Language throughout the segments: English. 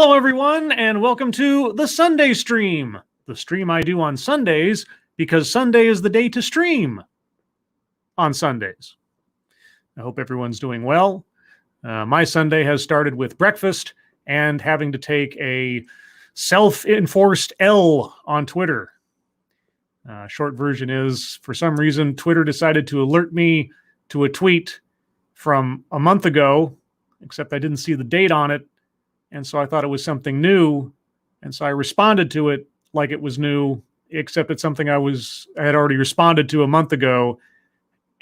Hello, everyone, and welcome to the Sunday Stream, the stream I do on Sundays because Sunday is the day to stream on Sundays. I hope everyone's doing well. My Sunday has started with breakfast and having to take a self-enforced L on Twitter. Short version is, for some reason, Twitter decided to alert me to a tweet from a month ago, except I didn't see the date on it. And so I thought it was something new. And so I responded to it like it was new, except it's something I had already responded to a month ago.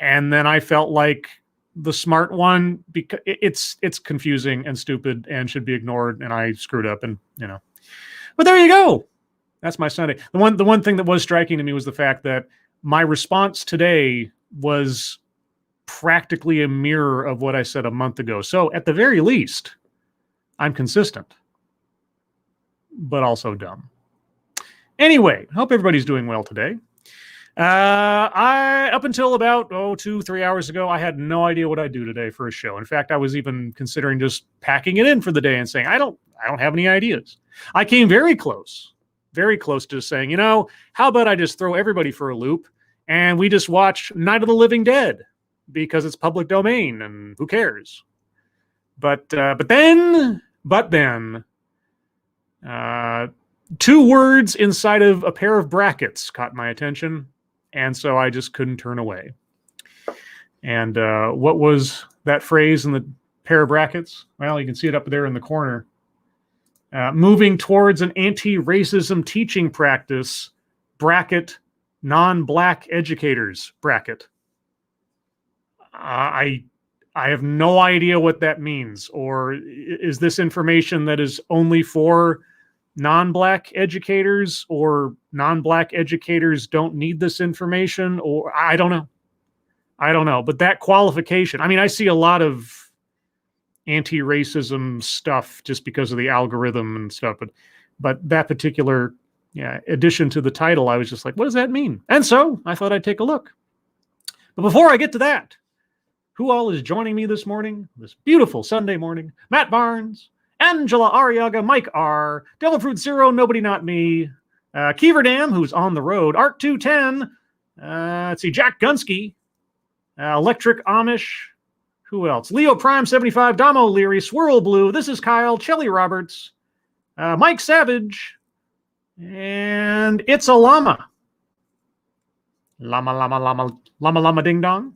And then I felt like the smart one, because it's confusing and stupid and should be ignored. And I screwed up and, but there you go. That's my Sunday. The one thing that was striking to me was the fact that my response today was practically a mirror of what I said a month ago. So at the very least, I'm consistent, but also dumb. Anyway, hope everybody's doing well today. Up until about 2-3 hours ago, I had no idea what I'd do today for a show. In fact, I was even considering just packing it in for the day and saying, I don't have any ideas. I came very close to saying, how about I just throw everybody for a loop and we just watch Night of the Living Dead because it's public domain and who cares? But then, two words inside of a pair of brackets caught my attention, and so I just couldn't turn away. And what was that phrase in the pair of brackets? Well, you can see it up there in the corner. Moving towards an anti-racism teaching practice, bracket, non-black educators, bracket. I have no idea what that means. Or is this information that is only for non-black educators, or non-black educators don't need this information? Or I don't know. But that qualification, I see a lot of anti-racism stuff just because of the algorithm and stuff. But that particular addition to the title, I was just like, what does that mean? And so I thought I'd take a look. But before I get to that, who all is joining me this morning, this beautiful Sunday morning? Matt Barnes, Angela Arriaga, Mike R, Devil Fruit Zero, Nobody Not Me, Kiever Dam, who's on the road, Art 210, let's see, Jack Gunsky, Electric Amish, who else? Leo Prime 75, Dom O'Leary, Swirl Blue, This is Kyle, Chelly Roberts, Mike Savage, and It's a Llama. Llama Ding Dong.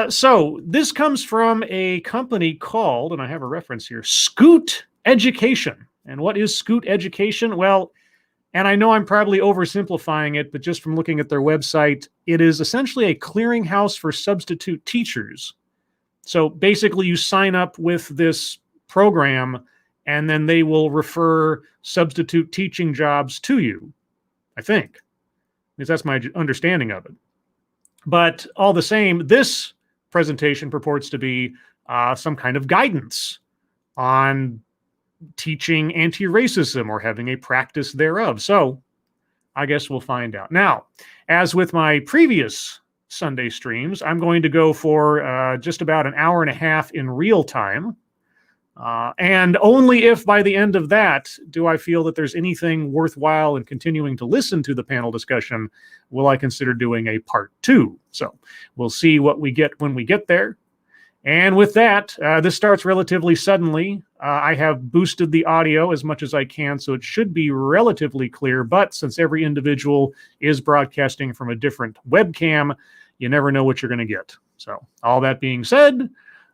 So this comes from a company called, and I have a reference here, Scoot Education. And what is Scoot Education? Well, and I know I'm probably oversimplifying it, but just from looking at their website, it is essentially a clearinghouse for substitute teachers. So basically you sign up with this program and then they will refer substitute teaching jobs to you, I think. Because that's my understanding of it. But all the same, this presentation purports to be some kind of guidance on teaching anti-racism or having a practice thereof. So I guess we'll find out. Now, as with my previous Sunday streams, I'm going to go for just about an hour and a half in real time. And only if by the end of that do I feel that there's anything worthwhile in continuing to listen to the panel discussion, will I consider doing a part 2. So we'll see what we get when we get there. And with that, this starts relatively suddenly. I have boosted the audio as much as I can, so it should be relatively clear. But since every individual is broadcasting from a different webcam, you never know what you're going to get. So all that being said,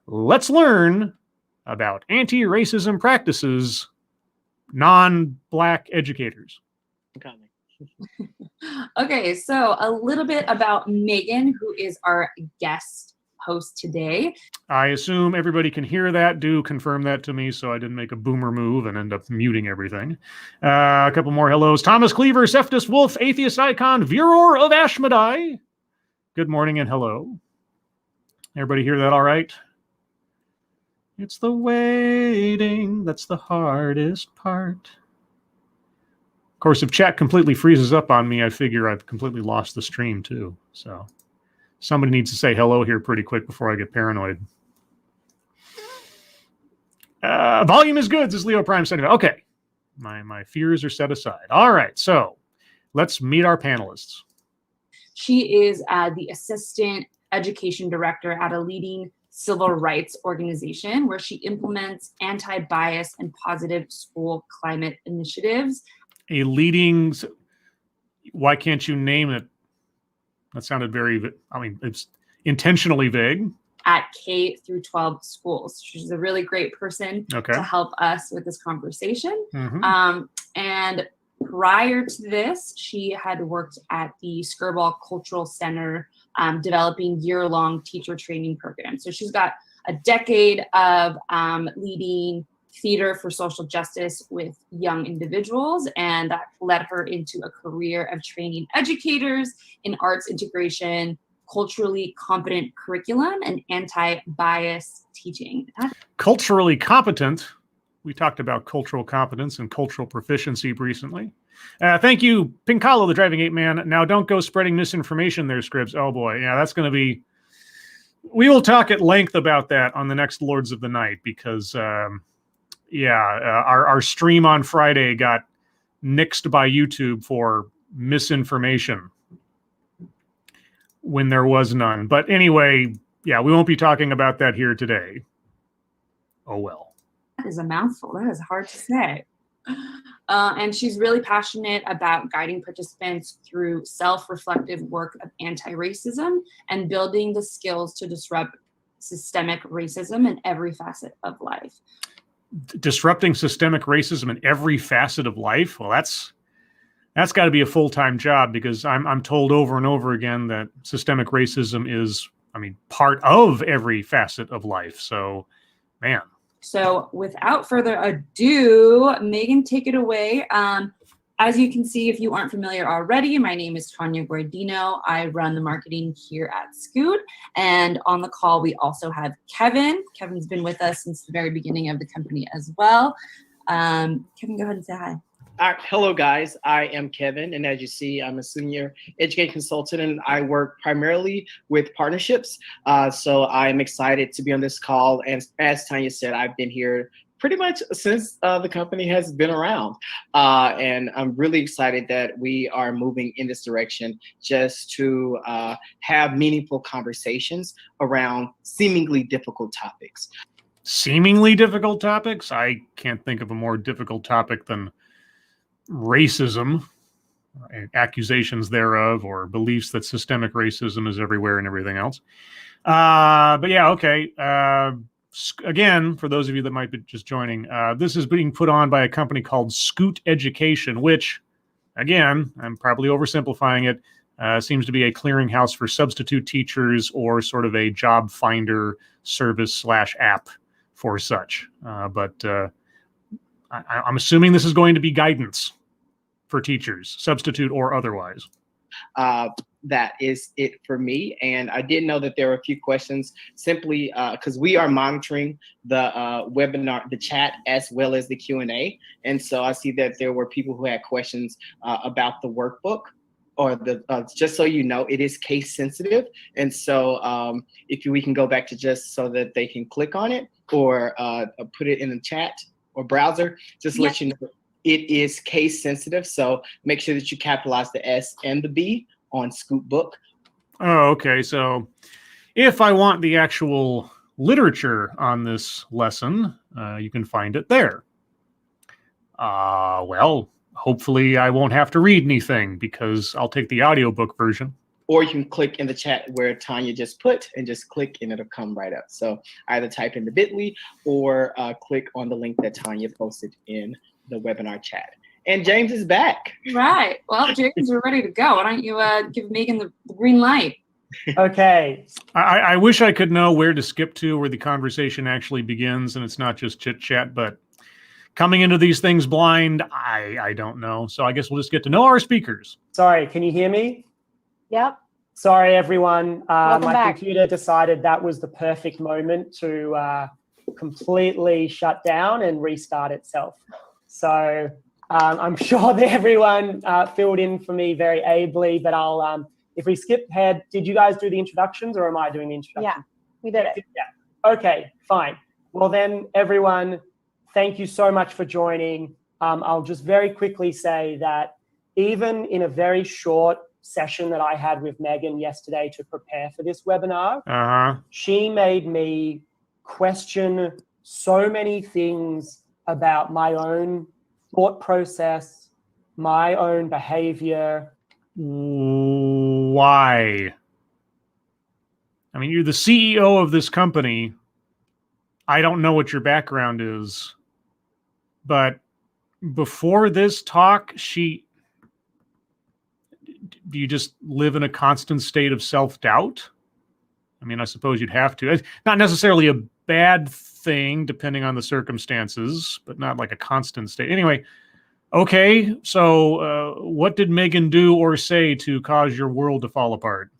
let's learn about anti-racism practices, non-black educators. Okay, so a little bit about Megan, who is our guest host today. I assume everybody can hear that. Do confirm that to me so I didn't make a boomer move and end up muting everything. A couple more hellos. Thomas Cleaver, Cephtus Wolf, Atheist Icon, Viror of Ashmedai. Good morning and hello. Everybody hear that all right? It's the waiting that's the hardest part. Of course, if chat completely freezes up on me, I figure I've completely lost the stream too. So somebody needs to say hello here pretty quick before I get paranoid. Volume is good, says Leo Prime. Okay, my fears are set aside. All right, so let's meet our panelists. She is the assistant education director at a leading civil rights organization where she implements anti-bias and positive school climate initiatives. A leading, why can't you name it? That sounded very, it's intentionally vague. At K through 12 schools. She's a really great person to help us with this conversation. And prior to this, she had worked at the Skirball Cultural Center, developing year-long teacher training programs. So she's got a decade of leading theater for social justice with young individuals, and that led her into a career of training educators in arts integration, culturally competent curriculum, and anti-bias teaching. Culturally competent. We talked about cultural competence and cultural proficiency recently. Thank you, Pincalo, the Driving Ape Man. Now, don't go spreading misinformation there, Scribs. Oh, boy. Yeah, that's going to be... We will talk at length about that on the next Lords of the Night because, our stream on Friday got nixed by YouTube for misinformation when there was none. But anyway, yeah, we won't be talking about that here today. Oh, well. That is a mouthful. That is hard to say. And she's really passionate about guiding participants through self-reflective work of anti-racism and building the skills to disrupt systemic racism in every facet of life. Disrupting systemic racism in every facet of life? Well, that's got to be a full-time job because I'm told over and over again that systemic racism is, part of every facet of life. So, man. So without further ado, Megan, take it away. As you can see, if you aren't familiar already, my name is Tanya Guardino. I run the marketing here at Scoot. And on the call, we also have Kevin. Kevin's been with us since the very beginning of the company as well. Kevin, go ahead and say hi. Hello, guys. I am Kevin, and as you see, I'm a senior education consultant, and I work primarily with partnerships. So I'm excited to be on this call. And as Tanya said, I've been here pretty much since the company has been around. And I'm really excited that we are moving in this direction just to have meaningful conversations around seemingly difficult topics. Seemingly difficult topics? I can't think of a more difficult topic than racism, accusations thereof, or beliefs that systemic racism is everywhere and everything else. But yeah, okay. Again, for those of you that might be just joining, this is being put on by a company called Scoot Education, which, again, I'm probably oversimplifying it, seems to be a clearinghouse for substitute teachers or sort of a job finder service / app for such. But I'm assuming this is going to be guidance for teachers, substitute or otherwise. That is it for me. And I did know that there were a few questions simply because we are monitoring the webinar, the chat, as well as the Q&A. And so I see that there were people who had questions about the workbook. Or just so you know, it is case sensitive. And so if we can go back to just so that they can click on it or put it in the chat or browser, just let you know it is case sensitive. So make sure that you capitalize the S and the B on Scoot Book. Oh, okay. So if I want the actual literature on this lesson, you can find it there. Well, hopefully I won't have to read anything because I'll take the audiobook version. Or you can click in the chat where Tanya just put and just click and it'll come right up. So either type in the bit.ly or click on the link that Tanya posted in the webinar chat. And James is back. Right. Well, James, we're ready to go. Why don't you give Megan the green light? Okay. I wish I could know where to skip to where the conversation actually begins and it's not just chit chat, but coming into these things blind, I don't know. So I guess we'll just get to know our speakers. Sorry, can you hear me? Yep. Sorry, everyone. My back. computer decided that was the perfect moment to completely shut down and restart itself. So I'm sure that everyone filled in for me very ably, but I'll, if we skip ahead, did you guys do the introductions or am I doing the introduction? Yeah, we did it. Yeah. Okay, fine. Well then, everyone, thank you so much for joining. I'll just very quickly say that even in a very short session that I had with Megan yesterday to prepare for this webinar, she made me question so many things about my own thought process, my own behavior. Why? I mean, you're the CEO of this company. I don't know what your background is, but before this talk, do you just live in a constant state of self-doubt? I mean, I suppose you'd have to. It's not necessarily a bad thing, depending on the circumstances, but not like a constant state. Anyway, okay, so what did Megan do or say to cause your world to fall apart?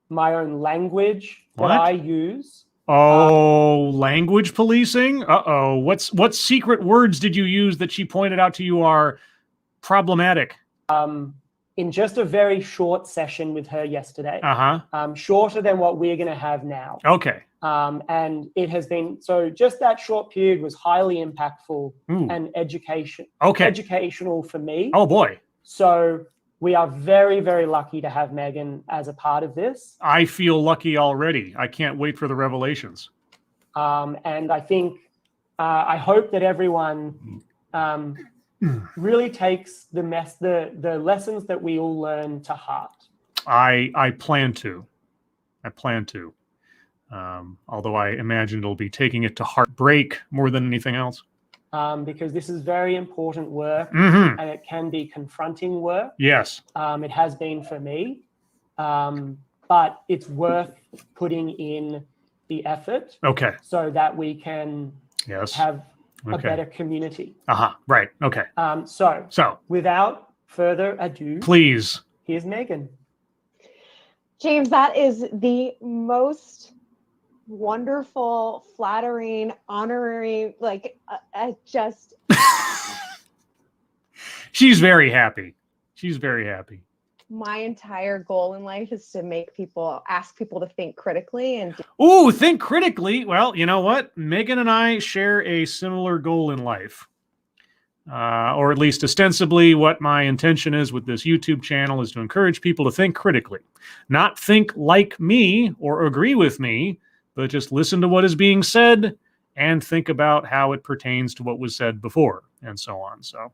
My own language that I use. Oh, language policing? Uh-oh. What secret words did you use that she pointed out to you are problematic? In just a very short session with her yesterday. Shorter than what we're going to have now. Okay. And it has been, so just that short period was highly impactful and educational for me. Oh, boy. So we are very, very lucky to have Megan as a part of this. I feel lucky already. I can't wait for the revelations. And I think, I hope that everyone really takes the lessons that we all learn to heart. I plan to. Although I imagine it'll be taking it to heartbreak more than anything else. Because this is very important work, and it can be confronting work. Yes. It has been for me, but it's worth putting in the effort. Okay. So that we can have a better community. Right. Okay. So without further ado, please, here's Megan. James, that is the most wonderful, flattering, honorary, just. She's very happy. My entire goal in life is to ask people to think critically and. Ooh, think critically. Well, you know what? Megan and I share a similar goal in life. Or at least ostensibly what my intention is with this YouTube channel is to encourage people to think critically. Not think like me or agree with me, but just listen to what is being said and think about how it pertains to what was said before and so on. So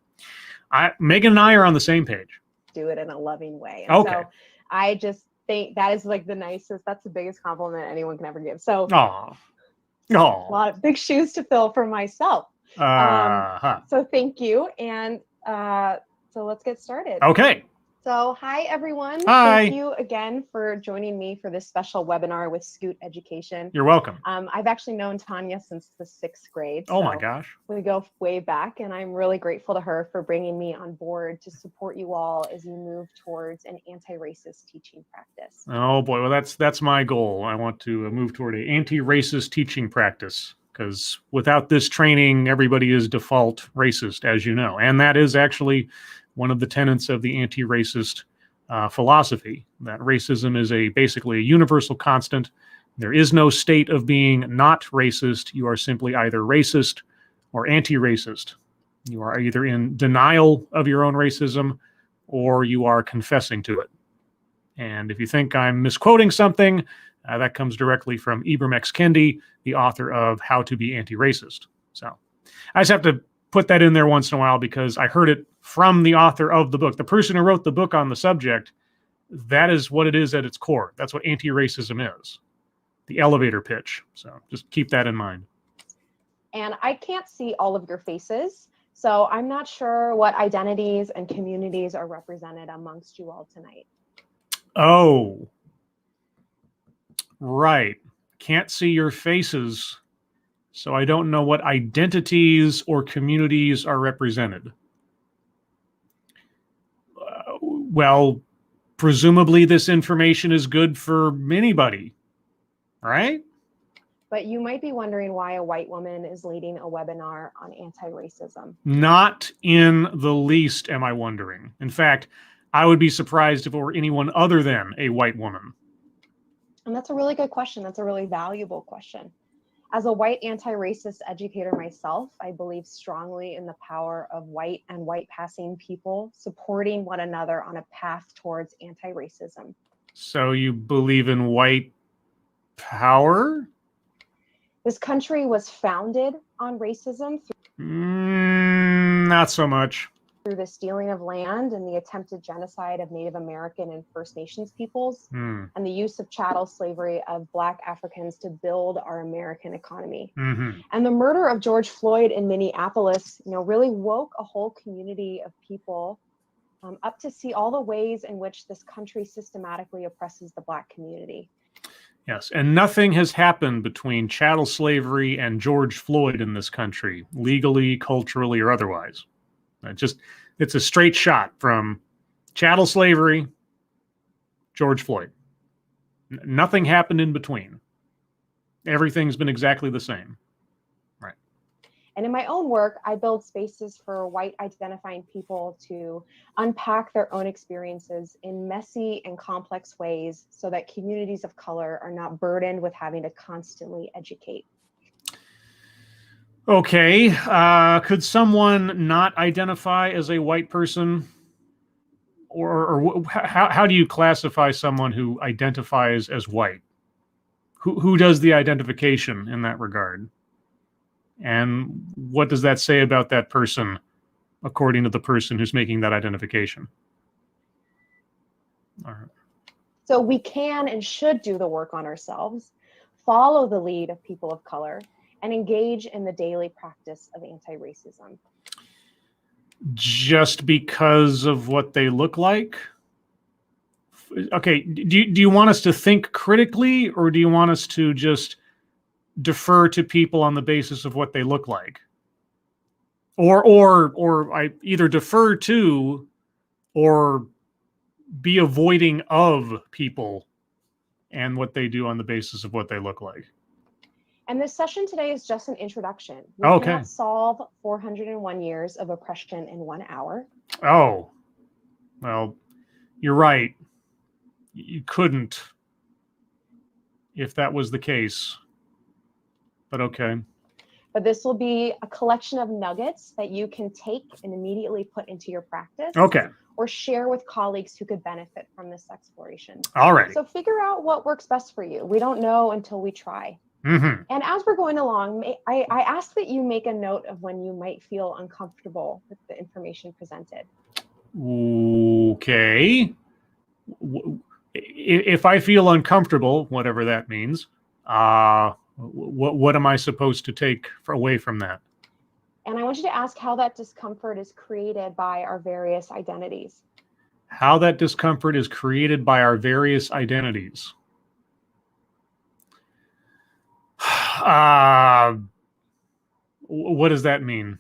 Megan and I are on the same page. Do it in a loving way. And so I just think that is like the nicest, that's the biggest compliment anyone can ever give. So a lot of big shoes to fill for myself. So thank you. And so let's get started. Okay. So hi, everyone. Hi. Thank you again for joining me for this special webinar with Scoot Education. You're welcome. I've actually known Tanya since the 6th grade. Oh my gosh. We go way back, and I'm really grateful to her for bringing me on board to support you all as you move towards an anti-racist teaching practice. Oh boy, well that's my goal. I want to move toward an anti-racist teaching practice, because without this training, everybody is default racist, as you know. And that is actually one of the tenets of the anti-racist philosophy, that racism is basically a universal constant. There is no state of being not racist. You are simply either racist or anti-racist. You are either in denial of your own racism or you are confessing to it. And if you think I'm misquoting something, that comes directly from Ibram X. Kendi, the author of How to Be Anti-Racist. So I just have to put that in there once in a while because I heard it from the author of the book. The person who wrote the book on the subject, that is what it is at its core. That's what anti-racism is, the elevator pitch. So just keep that in mind. And I can't see all of your faces, so I'm not sure what identities and communities are represented amongst you all tonight. Oh, right. Can't see your faces, so I don't know what identities or communities are represented. Well, presumably this information is good for anybody, right? But you might be wondering why a white woman is leading a webinar on anti-racism. Not in the least am I wondering. In fact, I would be surprised if it were anyone other than a white woman. And that's a really good question. That's a really valuable question. As a white anti-racist educator myself, I believe strongly in the power of white and white-passing people supporting one another on a path towards anti-racism. So you believe in white power? This country was founded on racism Not so much. Through the stealing of land and the attempted genocide of Native American and First Nations peoples, and the use of chattel slavery of Black Africans to build our American economy. And the murder of George Floyd in Minneapolis, really woke a whole community of people up to see all the ways in which this country systematically oppresses the Black community. Yes, and nothing has happened between chattel slavery and George Floyd in this country, legally, culturally, or otherwise. It's a straight shot from chattel slavery, George Floyd. Nothing happened in between. Everything's been exactly the same. Right. And in my own work, I build spaces for white identifying people to unpack their own experiences in messy and complex ways so that communities of color are not burdened with having to constantly educate. Okay, could someone not identify as a white person? Or how do you classify someone who identifies as white? Who does the identification in that regard? And what does that say about that person, according to the person who's making that identification? All right. So we can and should do the work on ourselves, follow the lead of people of color, and engage in the daily practice of anti-racism. Just because of what they look like? Okay, do you want us to think critically, or do you want us to just defer to people on the basis of what they look like? Or I either defer to or be avoiding of people and what they do on the basis of what they look like? And this session today is just an introduction. We cannot solve 401 years of oppression in 1 hour. Oh, well, you're right. You couldn't if that was the case. But okay. But this will be a collection of nuggets that you can take and immediately put into your practice. Okay. Or share with colleagues who could benefit from this exploration. All right. So figure out what works best for you. We don't know until we try. And as we're going along, I ask that you make a note of when you might feel uncomfortable with the information presented. Okay. If I feel uncomfortable, whatever that means, what am I supposed to take away from that? And I want you to ask how that discomfort is created by our various identities. How that discomfort is created by our various identities. What does that mean?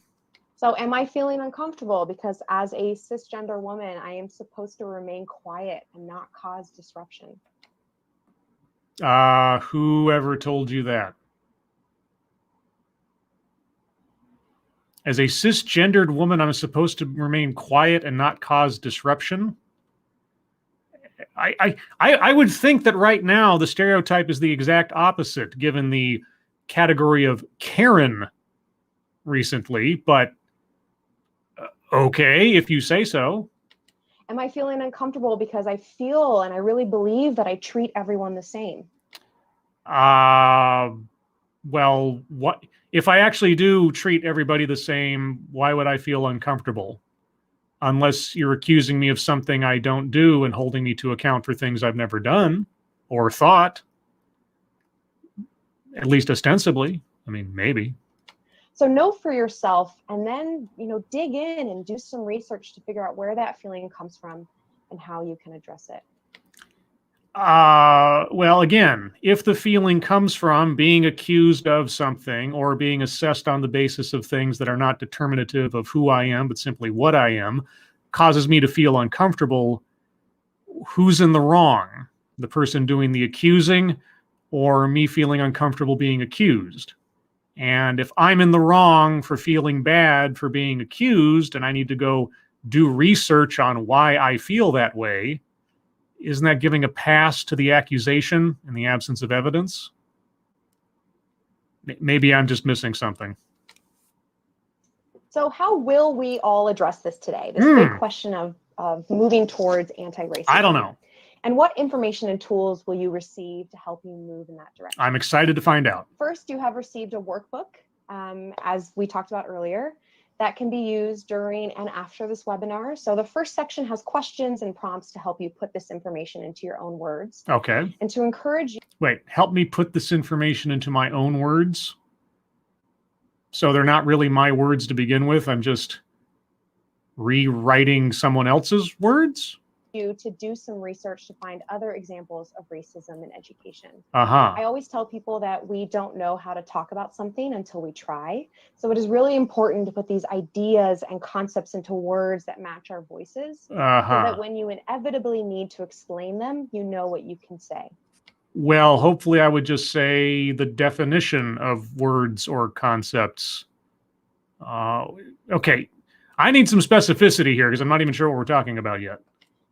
So am I feeling uncomfortable because as a cisgender woman, I am supposed to remain quiet and not cause disruption? Whoever told you that? As a cisgendered woman, I'm supposed to remain quiet and not cause disruption? I would think that right now the stereotype is the exact opposite, given the category of Karen recently, but okay, if you say so. Am I feeling uncomfortable because I feel and I really believe that I treat everyone the same? Well, what if I actually do treat everybody the same? Why would I feel uncomfortable? Unless you're accusing me of something I don't do and holding me to account for things I've never done or thought, at least ostensibly. I mean, maybe. So know for yourself, and then, dig in and do some research to figure out where that feeling comes from and how you can address it. Well, again, if the feeling comes from being accused of something or being assessed on the basis of things that are not determinative of who I am, but simply what I am, causes me to feel uncomfortable, who's in the wrong? The person doing the accusing or me feeling uncomfortable being accused? And if I'm in the wrong for feeling bad for being accused and I need to go do research on why I feel that way, isn't that giving a pass to the accusation in the absence of evidence? Maybe I'm just missing something. So how will we all address this today? This big question of moving towards anti-racism. I don't know. And what information and tools will you receive to help you move in that direction? I'm excited to find out. First, you have received a workbook, as we talked about earlier, that can be used during and after this webinar. So the first section has questions and prompts to help you put this information into your own words. Okay. And to encourage you. Wait, help me put this information into my own words? So they're not really my words to begin with. I'm just rewriting someone else's words? You to do some research to find other examples of racism in education. I always tell people that we don't know how to talk about something until we try. So it is really important to put these ideas and concepts into words that match our voices, so that when you inevitably need to explain them, you know what you can say. Well, hopefully I would just say the definition of words or concepts. Okay, I need some specificity here because I'm not even sure what we're talking about yet.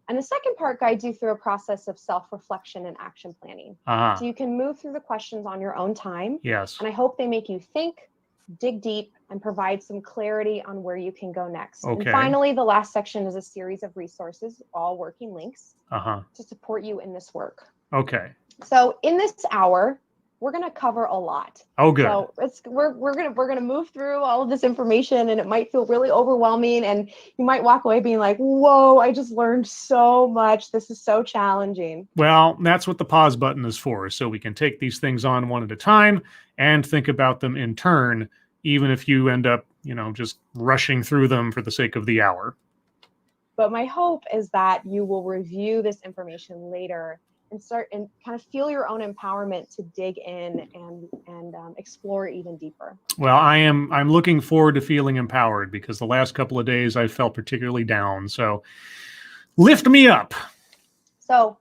And the second part guides you through a process of self-reflection and action planning. So you can move through the questions on your own time. Yes. And I hope they make you think, dig deep, and provide some clarity on where you can go next. Okay. And finally, the last section is a series of resources, all working links, to support you in this work. Okay. So in this hour, we're going to cover a lot. Oh, good. So we're gonna move through all of this information, and it might feel really overwhelming, and you might walk away being like, "Whoa, I just learned so much. This is so challenging." Well, that's what the pause button is for, so we can take these things on one at a time and think about them in turn, even if you end up, just rushing through them for the sake of the hour. But my hope is that you will review this information later and start and kind of feel your own empowerment to dig in and explore even deeper. Well, I'm looking forward to feeling empowered because the last couple of days I felt particularly down. So lift me up. So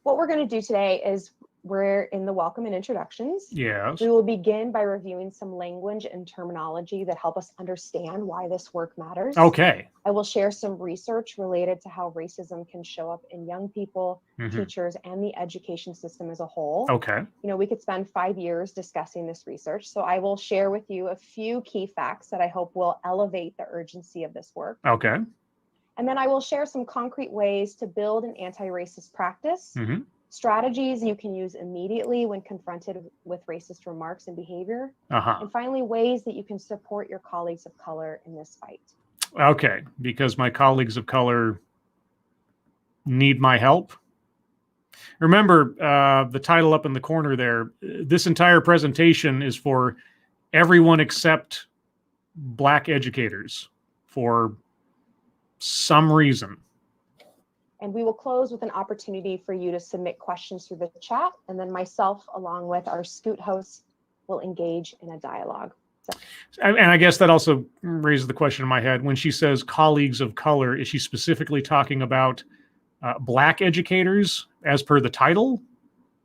what we're going to do today is we're in the welcome and introductions. Yes. We will begin by reviewing some language and terminology that help us understand why this work matters. Okay. I will share some research related to how racism can show up in young people, teachers, and the education system as a whole. Okay. We could spend 5 years discussing this research. So I will share with you a few key facts that I hope will elevate the urgency of this work. Okay. And then I will share some concrete ways to build an anti-racist practice. Strategies you can use immediately when confronted with racist remarks and behavior. And finally, ways that you can support your colleagues of color in this fight. Okay, because my colleagues of color need my help. Remember the title up in the corner there. This entire presentation is for everyone except Black educators for some reason. And we will close with an opportunity for you to submit questions through the chat. And then myself, along with our Scoot hosts, will engage in a dialogue. And I guess that also raises the question in my head. When she says colleagues of color, is she specifically talking about Black educators as per the title?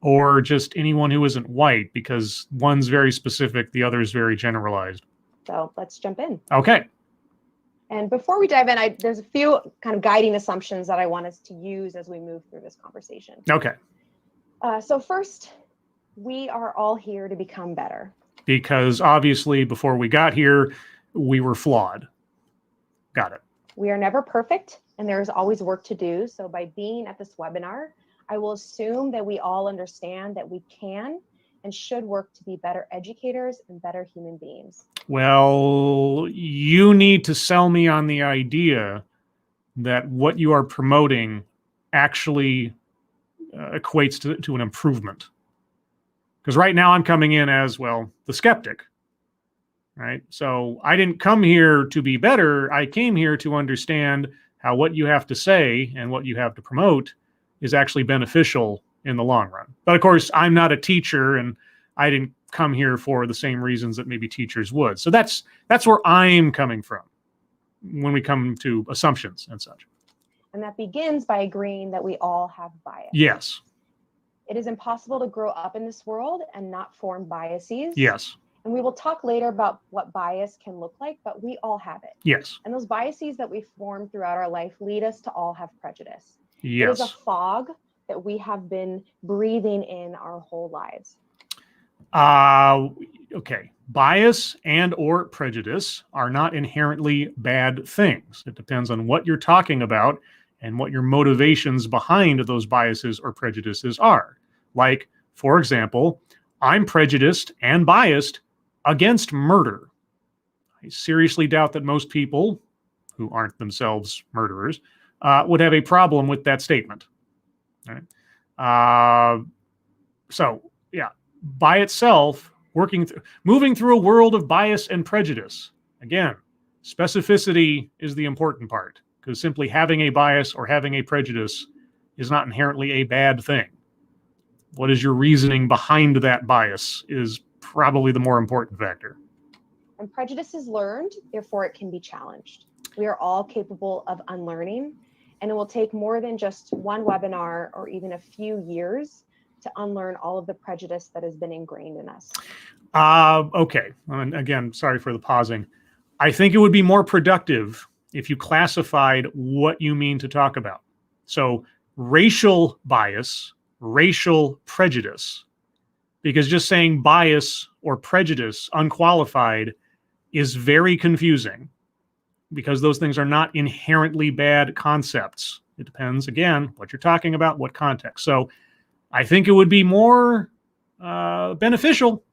Or just anyone who isn't white? Because one's very specific, the other is very generalized. So let's jump in. Okay. And before we dive in, there's a few kind of guiding assumptions that I want us to use as we move through this conversation. Okay. So first, we are all here to become better. Because obviously, before we got here, we were flawed. Got it. We are never perfect, and there is always work to do. So by being at this webinar, I will assume that we all understand that we can and should work to be better educators and better human beings. Well, you need to sell me on the idea that what you are promoting actually equates to an improvement. Because right now I'm coming in as, well, the skeptic, right? So I didn't come here to be better. I came here to understand how what you have to say and what you have to promote is actually beneficial in the long run. But of course, I'm not a teacher, and I didn't come here for the same reasons that maybe teachers would. So that's where I'm coming from when we come to assumptions and such. And that begins by agreeing that we all have bias. Yes. It is impossible to grow up in this world and not form biases. Yes. And we will talk later about what bias can look like, but we all have it. Yes. And those biases that we form throughout our life lead us to all have prejudice. Yes. It is a fog that we have been breathing in our whole lives. Okay. Bias and or prejudice are not inherently bad things. It depends on what you're talking about and what your motivations behind those biases or prejudices are. Like, for example, I'm prejudiced and biased against murder. I seriously doubt that most people who aren't themselves murderers would have a problem with that statement. Right? So, yeah, by itself, moving through a world of bias and prejudice. Again, specificity is the important part, because simply having a bias or having a prejudice is not inherently a bad thing. What is your reasoning behind that bias is probably the more important factor. And prejudice is learned, therefore it can be challenged. We are all capable of unlearning, and it will take more than just one webinar or even a few years to unlearn all of the prejudice that has been ingrained in us. Okay. And again, sorry for the pausing. I think it would be more productive if you classified what you mean to talk about. So racial bias, racial prejudice, because just saying bias or prejudice unqualified is very confusing, because those things are not inherently bad concepts. It depends, again, what you're talking about, what context. So I think it would be more beneficial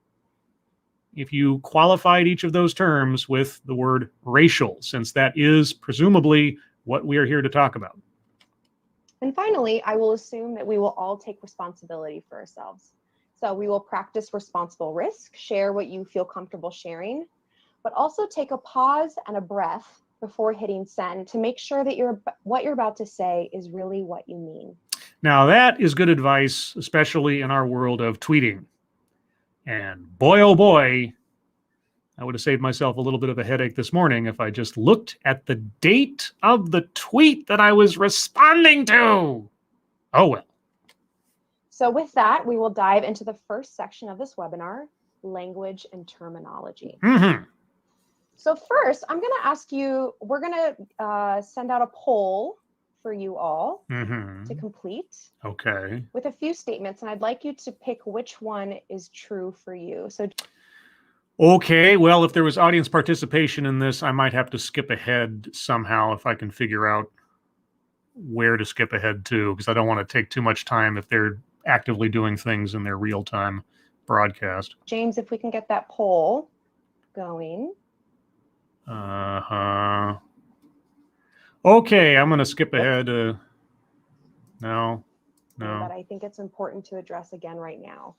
if you qualified each of those terms with the word racial, since that is presumably what we are here to talk about. And finally, I will assume that we will all take responsibility for ourselves. So we will practice responsible risk, share what you feel comfortable sharing, but also take a pause and a breath before hitting send to make sure that what you're about to say is really what you mean. Now that is good advice, especially in our world of tweeting. And boy, oh boy, I would have saved myself a little bit of a headache this morning if I just looked at the date of the tweet that I was responding to. Oh well. So with that, we will dive into the first section of this webinar, language and terminology. Mm-hmm. So first, I'm going to ask you, we're going to send out a poll for you all to complete. Okay. With a few statements, and I'd like you to pick which one is true for you. So. Okay, well, if there was audience participation in this, I might have to skip ahead somehow if I can figure out where to skip ahead to, because I don't want to take too much time if they're actively doing things in their real-time broadcast. James, if we can get that poll going. Uh-huh. Okay, I'm going to skip ahead. No. But I think it's important to address again right now.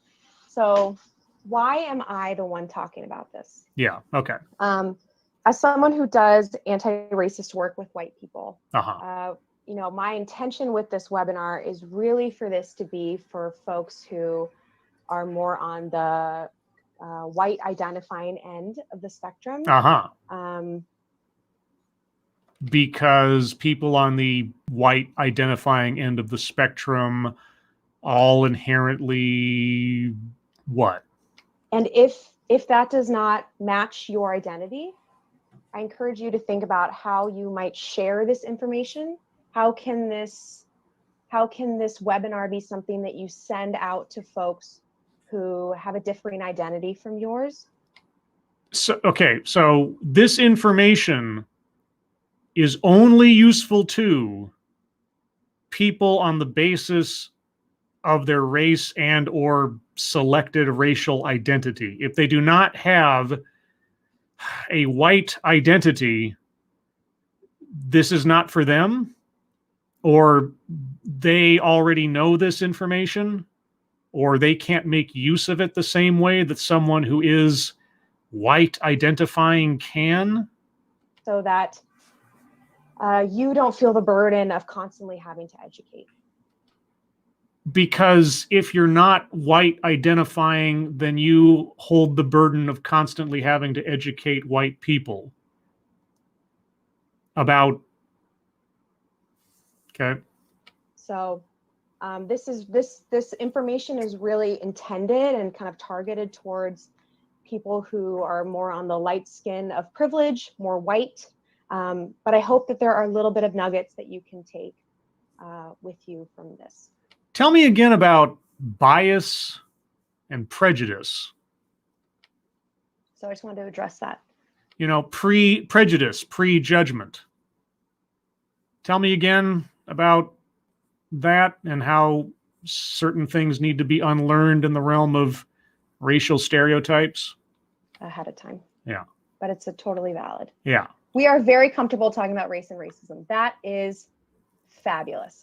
So why am I the one talking about this? Yeah, okay. As someone who does anti-racist work with white people, uh-huh. My intention with this webinar is really for this to be for folks who are more on the white identifying end of the spectrum. Uh-huh. Because people on the white identifying end of the spectrum all inherently what? And if that does not match your identity, I encourage you to think about how you might share this information. How can this webinar be something that you send out to folks who have a differing identity from yours? So this information is only useful to people on the basis of their race and or selected racial identity. If they do not have a white identity, this is not for them, or they already know this information, or they can't make use of it the same way that someone who is white identifying can. So that you don't feel the burden of constantly having to educate. Because if you're not white identifying, then you hold the burden of constantly having to educate white people about. Okay. So this information is really intended and kind of targeted towards people who are more on the light skin of privilege, more white. But I hope that there are a little bit of nuggets that you can take with you from this. Tell me again about bias and prejudice. So I just wanted to address that. Pre-prejudice, pre-judgment. Tell me again about that and how certain things need to be unlearned in the realm of racial stereotypes. Ahead of time. Yeah. But it's totally valid. Yeah. We are very comfortable talking about race and racism. That is fabulous.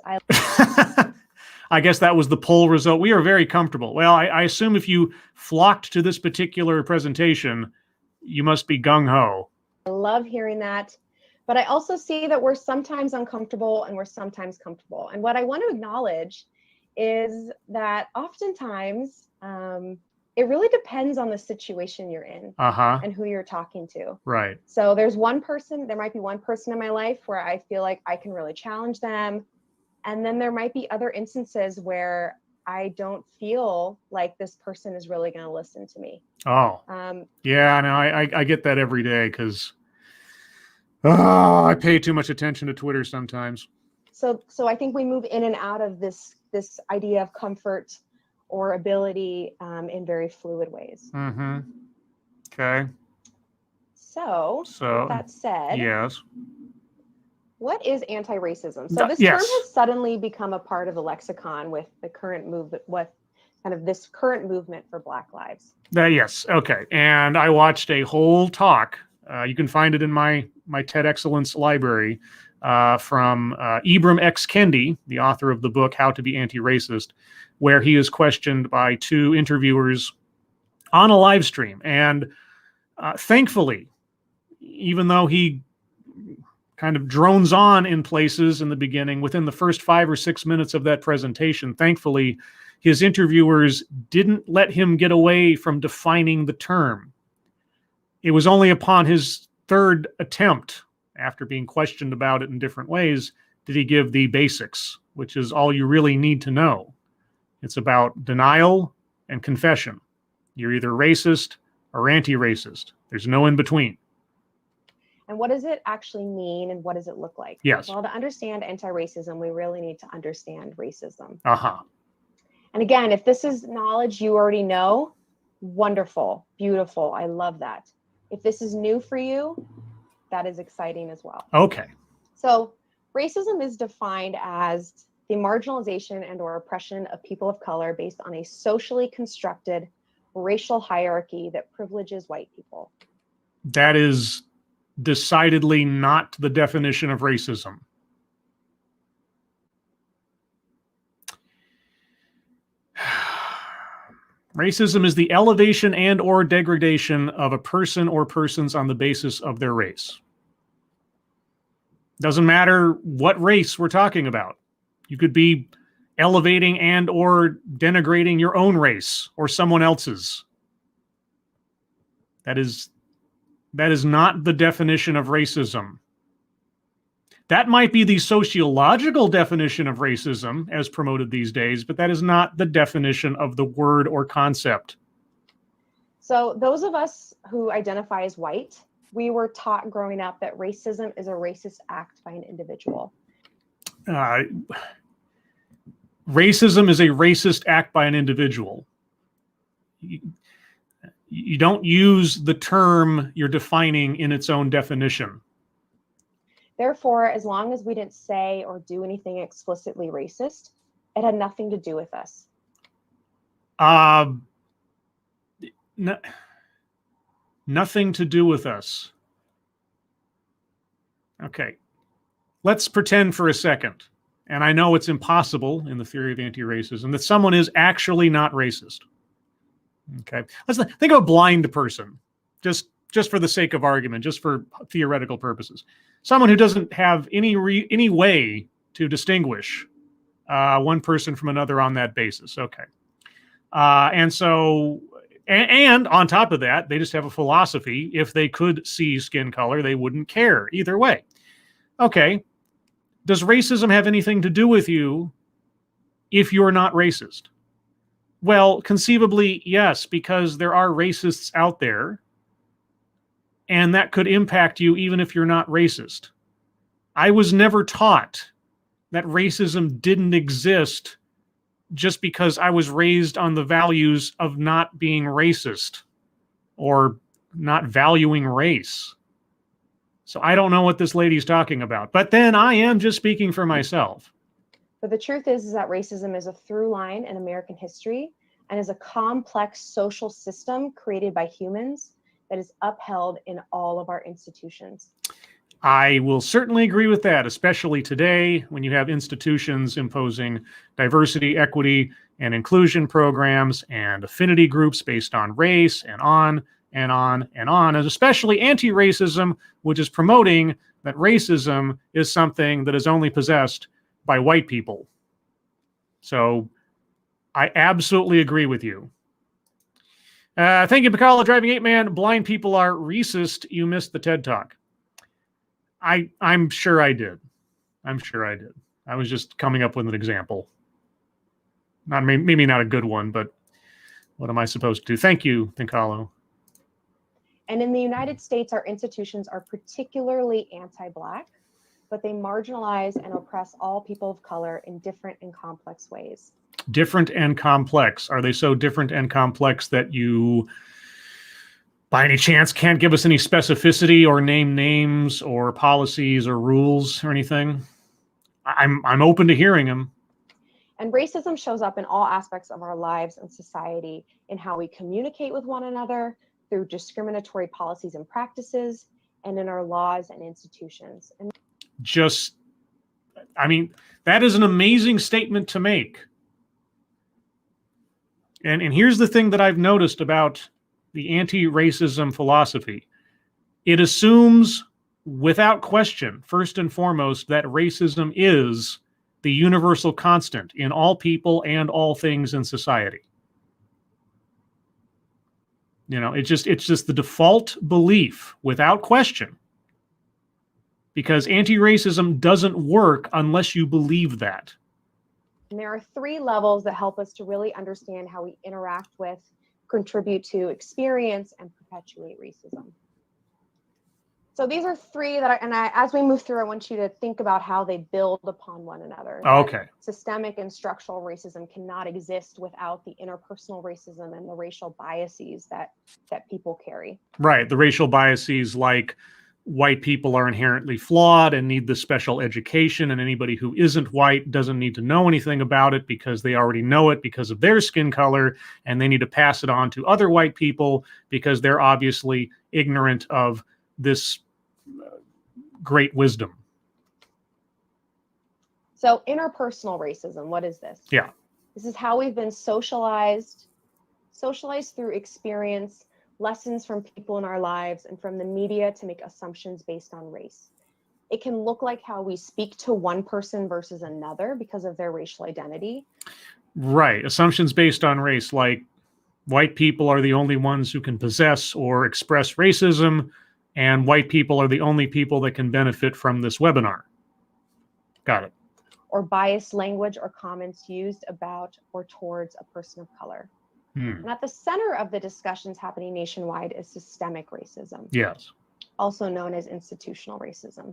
I guess that was the poll result. We are very comfortable. Well, I assume if you flocked to this particular presentation, you must be gung-ho. I love hearing that. But I also see that we're sometimes uncomfortable and we're sometimes comfortable. And what I want to acknowledge is that oftentimes it really depends on the situation you're in and who you're talking to. Right. So there might be one person in my life where I feel like I can really challenge them. And then there might be other instances where I don't feel like this person is really going to listen to me. Oh, yeah, no, I get that every day because I pay too much attention to Twitter sometimes. So I think we move in and out of this idea of comfort or ability in very fluid ways. Mm-hmm. Okay. So with that said, yes. What is antiracism? So this term has suddenly become a part of the lexicon with the current movement, this current movement for Black lives. Yes. Okay. And I watched a whole talk. You can find it in my TED Excellence library from Ibram X. Kendi, the author of the book How to Be Anti-Racist, where he is questioned by two interviewers on a live stream. And thankfully, even though he kind of drones on in places in the beginning, within the first 5 or 6 minutes of that presentation, thankfully, his interviewers didn't let him get away from defining the term. It was only upon his third attempt, after being questioned about it in different ways, did he give the basics, which is all you really need to know. It's about denial and confession. You're either racist or anti-racist. There's no in between. And what does it actually mean and what does it look like? Yes. Well, to understand anti-racism, we really need to understand racism. Uh-huh. And again, if this is knowledge you already know, wonderful, beautiful. I love that. If this is new for you, that is exciting as well. Okay. So racism is defined as the marginalization and or oppression of people of color based on a socially constructed racial hierarchy that privileges white people. That is decidedly not the definition of racism. Racism is the elevation and or degradation of a person or persons on the basis of their race. Doesn't matter what race we're talking about. You could be elevating and or denigrating your own race or someone else's. That is not the definition of racism. That might be the sociological definition of racism as promoted these days, but that is not the definition of the word or concept. So those of us who identify as white, we were taught growing up that racism is a racist act by an individual. Racism is a racist act by an individual. You don't use the term you're defining in its own definition. Therefore, as long as we didn't say or do anything explicitly racist, it had nothing to do with us. Nothing to do with us. Okay. Let's pretend for a second, and I know it's impossible in the theory of anti-racism, that someone is actually not racist. Okay. Let's think of a blind person, just for the sake of argument, just for theoretical purposes. Someone who doesn't have any way to distinguish one person from another on that basis. Okay. And on top of that, they just have a philosophy. If they could see skin color, they wouldn't care either way. Okay. Does racism have anything to do with you if you're not racist? Well, conceivably, yes, because there are racists out there, and that could impact you even if you're not racist. I was never taught that racism didn't exist just because I was raised on the values of not being racist or not valuing race. So I don't know what this lady's talking about. But then I am just speaking for myself. But the truth is that racism is a through line in American history and is a complex social system created by humans that is upheld in all of our institutions. I will certainly agree with that, especially today when you have institutions imposing diversity, equity, and inclusion programs and affinity groups based on race and on and on and on, and especially anti-racism, which is promoting that racism is something that is only possessed by white people. So I absolutely agree with you. Thank you, Pecoraro, Driving 8-Man. Blind people are racist. You missed the TED Talk. I'm sure I did. I'm sure I did. I was just coming up with an example. Maybe not a good one, but what am I supposed to do? Thank you, Pecoraro. And in the United States, our institutions are particularly anti-Black, but they marginalize and oppress all people of color in different and complex ways. Different and complex. Are they so different and complex that you, by any chance, can't give us any specificity or name names or policies or rules or anything? I'm open to hearing them. And racism shows up in all aspects of our lives and society, in how we communicate with one another, through discriminatory policies and practices, and in our laws and institutions. That is an amazing statement to make. And here's the thing that I've noticed about the anti-racism philosophy. It assumes, without question, first and foremost, that racism is the universal constant in all people and all things in society. You know, it's just the default belief, without question. Because anti-racism doesn't work unless you believe that. And there are 3 levels that help us to really understand how we interact with, contribute to, experience, and perpetuate racism. So these are 3 that as we move through, I want you to think about how they build upon one another. Okay. Systemic and structural racism cannot exist without the interpersonal racism and the racial biases that people carry. Right. The racial biases, like white people are inherently flawed and need this special education, and anybody who isn't white doesn't need to know anything about it because they already know it because of their skin color, and they need to pass it on to other white people because they're obviously ignorant of this great wisdom. So interpersonal racism, what is this? Yeah. This is how we've been socialized through experience, lessons from people in our lives, and from the media to make assumptions based on race. It can look like how we speak to one person versus another because of their racial identity. Right. Assumptions based on race, like white people are the only ones who can possess or express racism, and white people are the only people that can benefit from this webinar. Got it. Or biased language or comments used about or towards a person of color. And at the center of the discussions happening nationwide is systemic racism. Yes. Also known as institutional racism.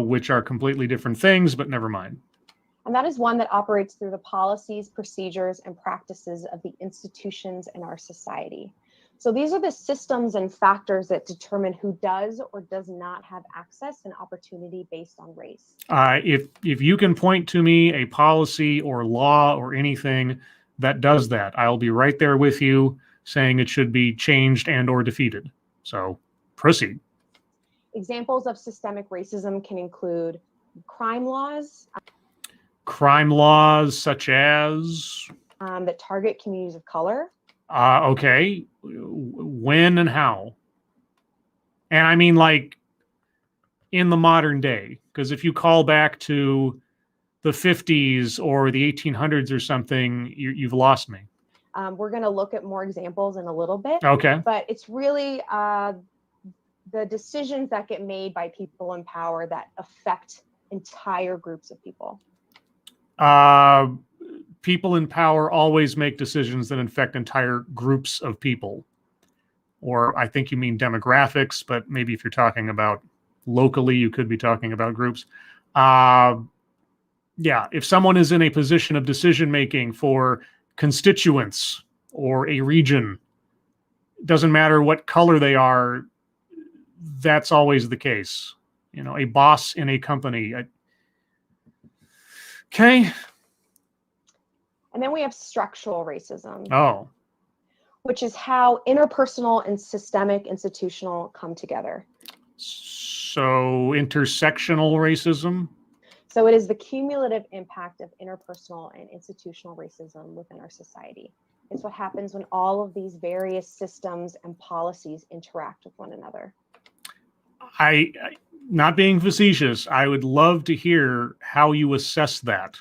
Which are completely different things, but never mind. And that is one that operates through the policies, procedures, and practices of the institutions in our society. So these are the systems and factors that determine who does or does not have access and opportunity based on race. If you can point to me a policy or law or anything that does that, I'll be right there with you saying it should be changed and or defeated. So proceed. Examples of systemic racism can include crime laws. Crime laws such as? That target communities of color. Okay. When and how? And I mean, like, in the modern day, because if you call back to the 50s or the 1800s or something, you've lost me. We're going to look at more examples in a little bit. Okay. But it's really the decisions that get made by people in power that affect entire groups of people. People in power always make decisions that affect entire groups of people. Or I think you mean demographics, but maybe if you're talking about locally, you could be talking about groups. Yeah, if someone is in a position of decision-making for constituents or a region, doesn't matter what color they are, that's always the case. You know, a boss in a company. Okay. And then we have structural racism. Oh. Which is how interpersonal and systemic institutional come together. So intersectional racism? So it is the cumulative impact of interpersonal and institutional racism within our society. It's what happens when all of these various systems and policies interact with one another. I not being facetious, I would love to hear how you assess that,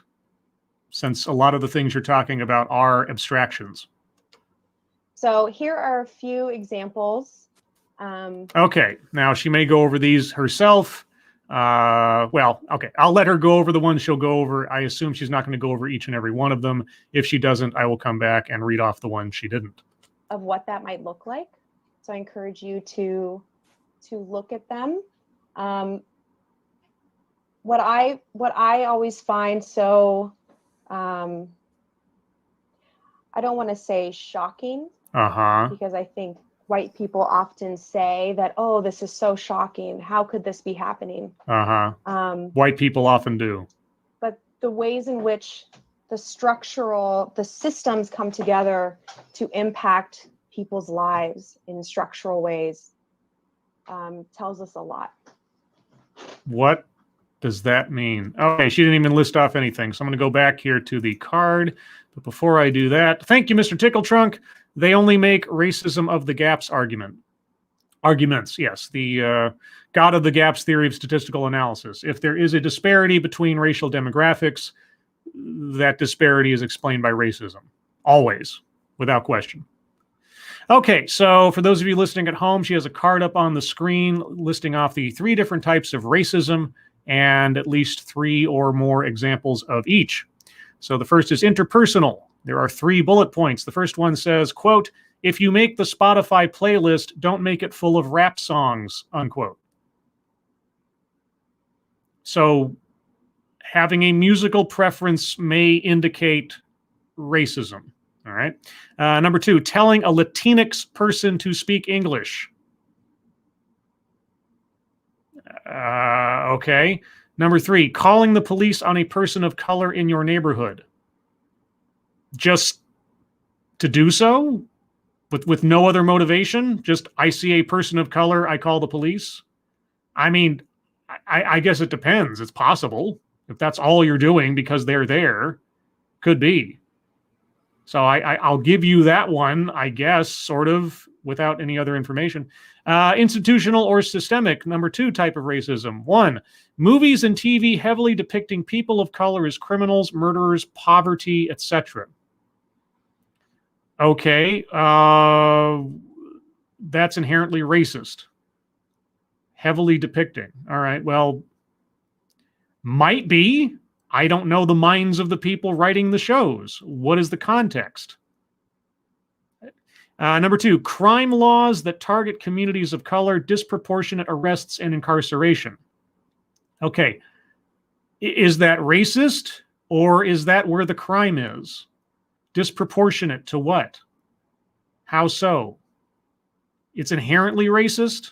since a lot of the things you're talking about are abstractions. So here are a few examples. Okay, now she may go over these herself. Well, okay, I'll let her go over the ones she'll go over. I assume she's not going to go over each and every one of them. If she doesn't, I will come back and read off the ones she didn't. Of what that might look like. So I encourage you to look at them. What I always find so, I don't want to say shocking, because I think white people often say that, oh, this is so shocking. How could this be happening? White people often do. But the ways in which the systems come together to impact people's lives in structural ways tells us a lot. What does that mean? Okay, she didn't even list off anything. So I'm going to go back here to the card. But before I do that, thank you, Mr. Tickletrunk. They only make racism of the gaps arguments. Yes, the God of the gaps theory of statistical analysis. If there is a disparity between racial demographics, that disparity is explained by racism. Always, without question. Okay, so for those of you listening at home, she has a card up on the screen listing off the 3 different types of racism and at least 3 or more examples of each. So the first is interpersonal. There are 3 bullet points. The first one says, quote, if you make the Spotify playlist, don't make it full of rap songs, unquote. So having a musical preference may indicate racism. All right. Number 2, telling a Latinx person to speak English. Okay. Number 3, calling the police on a person of color in your neighborhood. Just to do so? With no other motivation? Just, I see a person of color, I call the police? I mean, I guess it depends. It's possible. If that's all you're doing because they're there, could be. So I'll give you that one, I guess, sort of, without any other information. Institutional or systemic, number 2 type of racism. 1, movies and TV heavily depicting people of color as criminals, murderers, poverty, etc. Okay, that's inherently racist. Heavily depicting. All right, well, might be. I don't know the minds of the people writing the shows. What is the context? Number 2, crime laws that target communities of color, disproportionate arrests and incarceration. Okay, is that racist or is that where the crime is? Disproportionate to what? How so? It's inherently racist?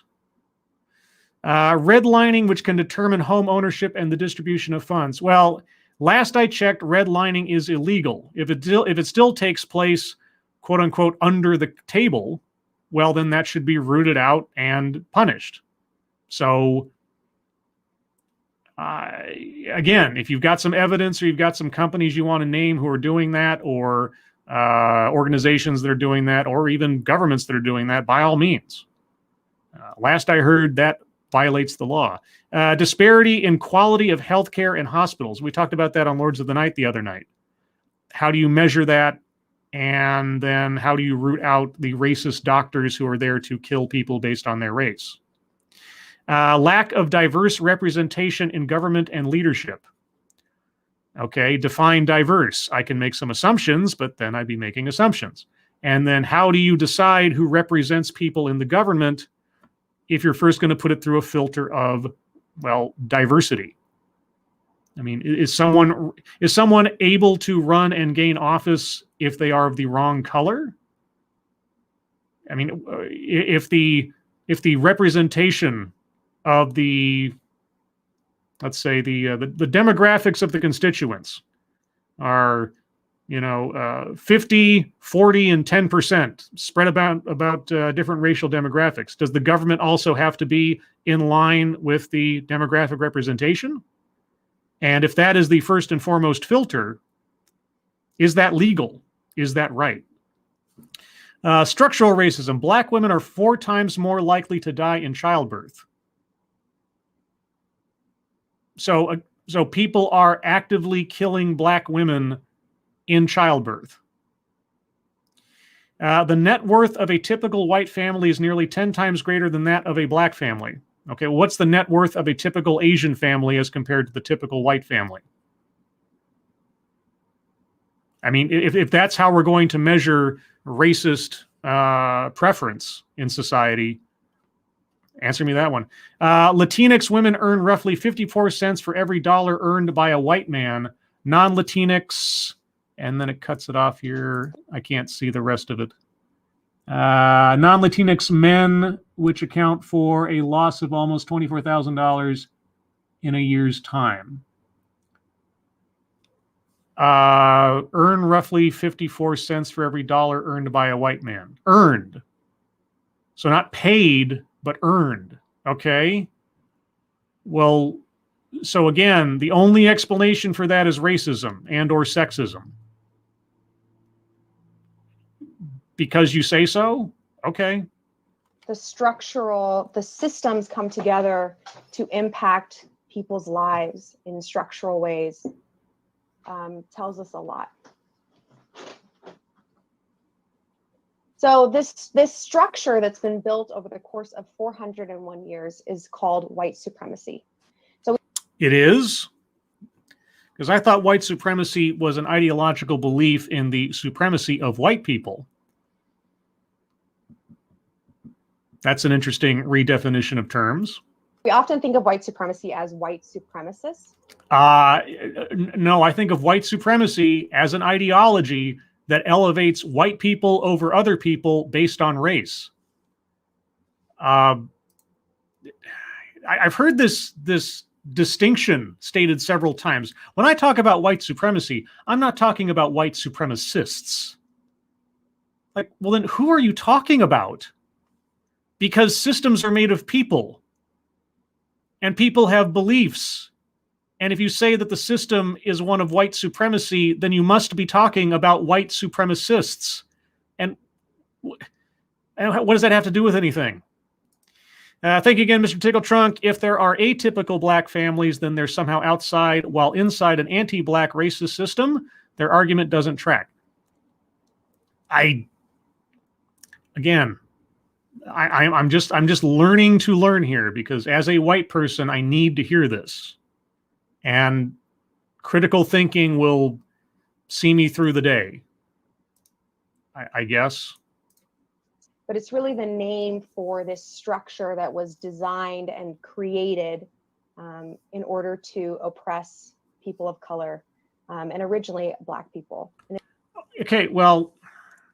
Redlining, which can determine home ownership and the distribution of funds. Well, last I checked, redlining is illegal. If it still takes place, quote unquote, under the table, well, then that should be rooted out and punished. So, again, if you've got some evidence or you've got some companies you want to name who are doing that, or organizations that are doing that, or even governments that are doing that, by all means. Last I heard, that violates the law. Disparity in quality of healthcare and hospitals. We talked about that on Lords of the Night the other night. How do you measure that? And then how do you root out the racist doctors who are there to kill people based on their race? Lack of diverse representation in government and leadership. Okay, define diverse. I can make some assumptions, but then I'd be making assumptions. And then how do you decide who represents people in the government if you're first going to put it through a filter of, well, diversity? I mean, is someone able to run and gain office if they are of the wrong color? I mean, if the representation of the, let's say the demographics of the constituents are, 50, 40, and 10% spread about different racial demographics, does the government also have to be in line with the demographic representation? And if that is the first and foremost filter, is that legal? Is that right? Structural racism. Black women are 4 times more likely to die in childbirth. So people are actively killing black women in childbirth. The net worth of a typical white family is nearly 10 times greater than that of a black family. Okay, well, what's the net worth of a typical Asian family as compared to the typical white family? I mean, if that's how we're going to measure racist preference in society, answer me that one. Latinx women earn roughly 54 cents for every dollar earned by a white man. Non-Latinx, and then it cuts it off here. I can't see the rest of it. Non-Latinx men, which account for a loss of almost $24,000 in a year's time, earn roughly 54 cents for every dollar earned by a white man. Earned. So not paid, but earned. Okay? Well, so again, the only explanation for that is racism and or sexism. Because you say so? Okay. The systems come together to impact people's lives in structural ways. Tells us a lot. So this structure that's been built over the course of 401 years is called white supremacy. So it is? Because I thought white supremacy was an ideological belief in the supremacy of white people. That's an interesting redefinition of terms. We often think of white supremacy as white supremacists. No, I think of white supremacy as an ideology that elevates white people over other people based on race. I've heard this distinction stated several times. When I talk about white supremacy, I'm not talking about white supremacists. Like, well, then who are you talking about? Because systems are made of people, and people have beliefs. And if you say that the system is one of white supremacy, then you must be talking about white supremacists. And what does that have to do with anything? Thank you again, Mr. Tickle Trunk. If there are atypical black families, then they're somehow outside, while inside an anti-black racist system, their argument doesn't track. I'm just learning to learn here, because as a white person, I need to hear this. And critical thinking will see me through the day, I guess. But it's really the name for this structure that was designed and created in order to oppress people of color, and originally black people. Okay, well,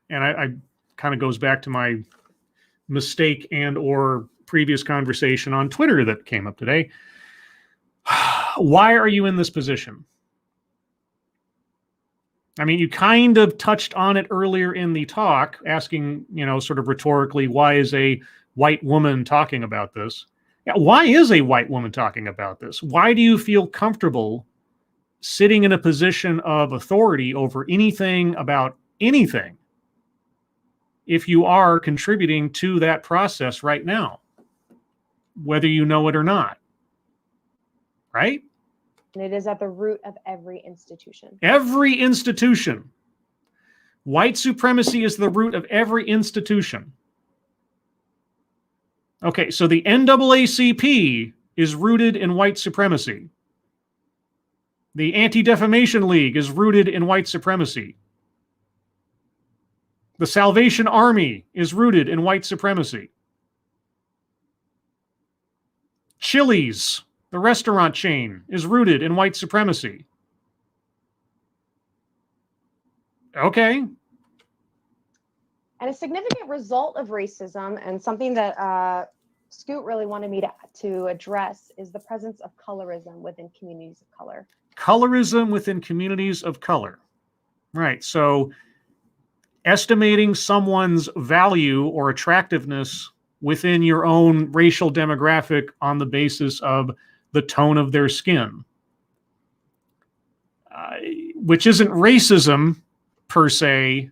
and I kind of goes back to my mistake and or previous conversation on Twitter that came up today. Why are you in this position? I mean, you kind of touched on it earlier in the talk, asking, sort of rhetorically, why is a white woman talking about this? Yeah, why is a white woman talking about this? Why do you feel comfortable sitting in a position of authority over anything about anything if you are contributing to that process right now, whether you know it or not? Right? And it is at the root of every institution. Every institution. White supremacy is the root of every institution. Okay, so the NAACP is rooted in white supremacy. The Anti-Defamation League is rooted in white supremacy. The Salvation Army is rooted in white supremacy. Chili's, the restaurant chain, is rooted in white supremacy. Okay. And a significant result of racism, and something that Scoot really wanted me to address, is the presence of colorism within communities of color. Colorism within communities of color. Right. So estimating someone's value or attractiveness within your own racial demographic on the basis of the tone of their skin, which isn't racism per se,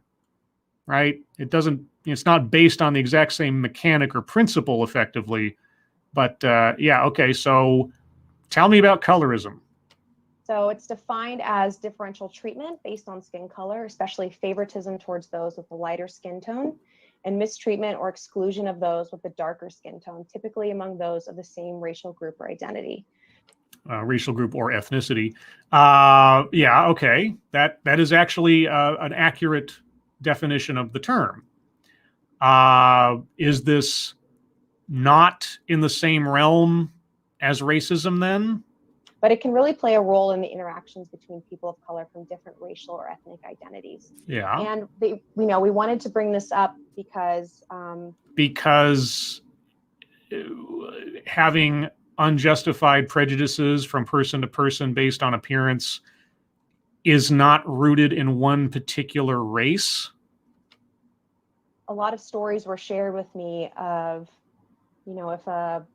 right? It's not based on the exact same mechanic or principle effectively, but yeah, okay, so tell me about colorism. So it's defined as differential treatment based on skin color, especially favoritism towards those with a lighter skin tone, and mistreatment or exclusion of those with a darker skin tone, typically among those of the same racial group or identity. Racial group or ethnicity. Yeah, okay. That is actually an accurate definition of the term. Is this not in the same realm as racism then? But it can really play a role in the interactions between people of color from different racial or ethnic identities. Yeah. And we wanted to bring this up because having unjustified prejudices from person to person based on appearance is not rooted in one particular race. A lot of stories were shared with me of, if a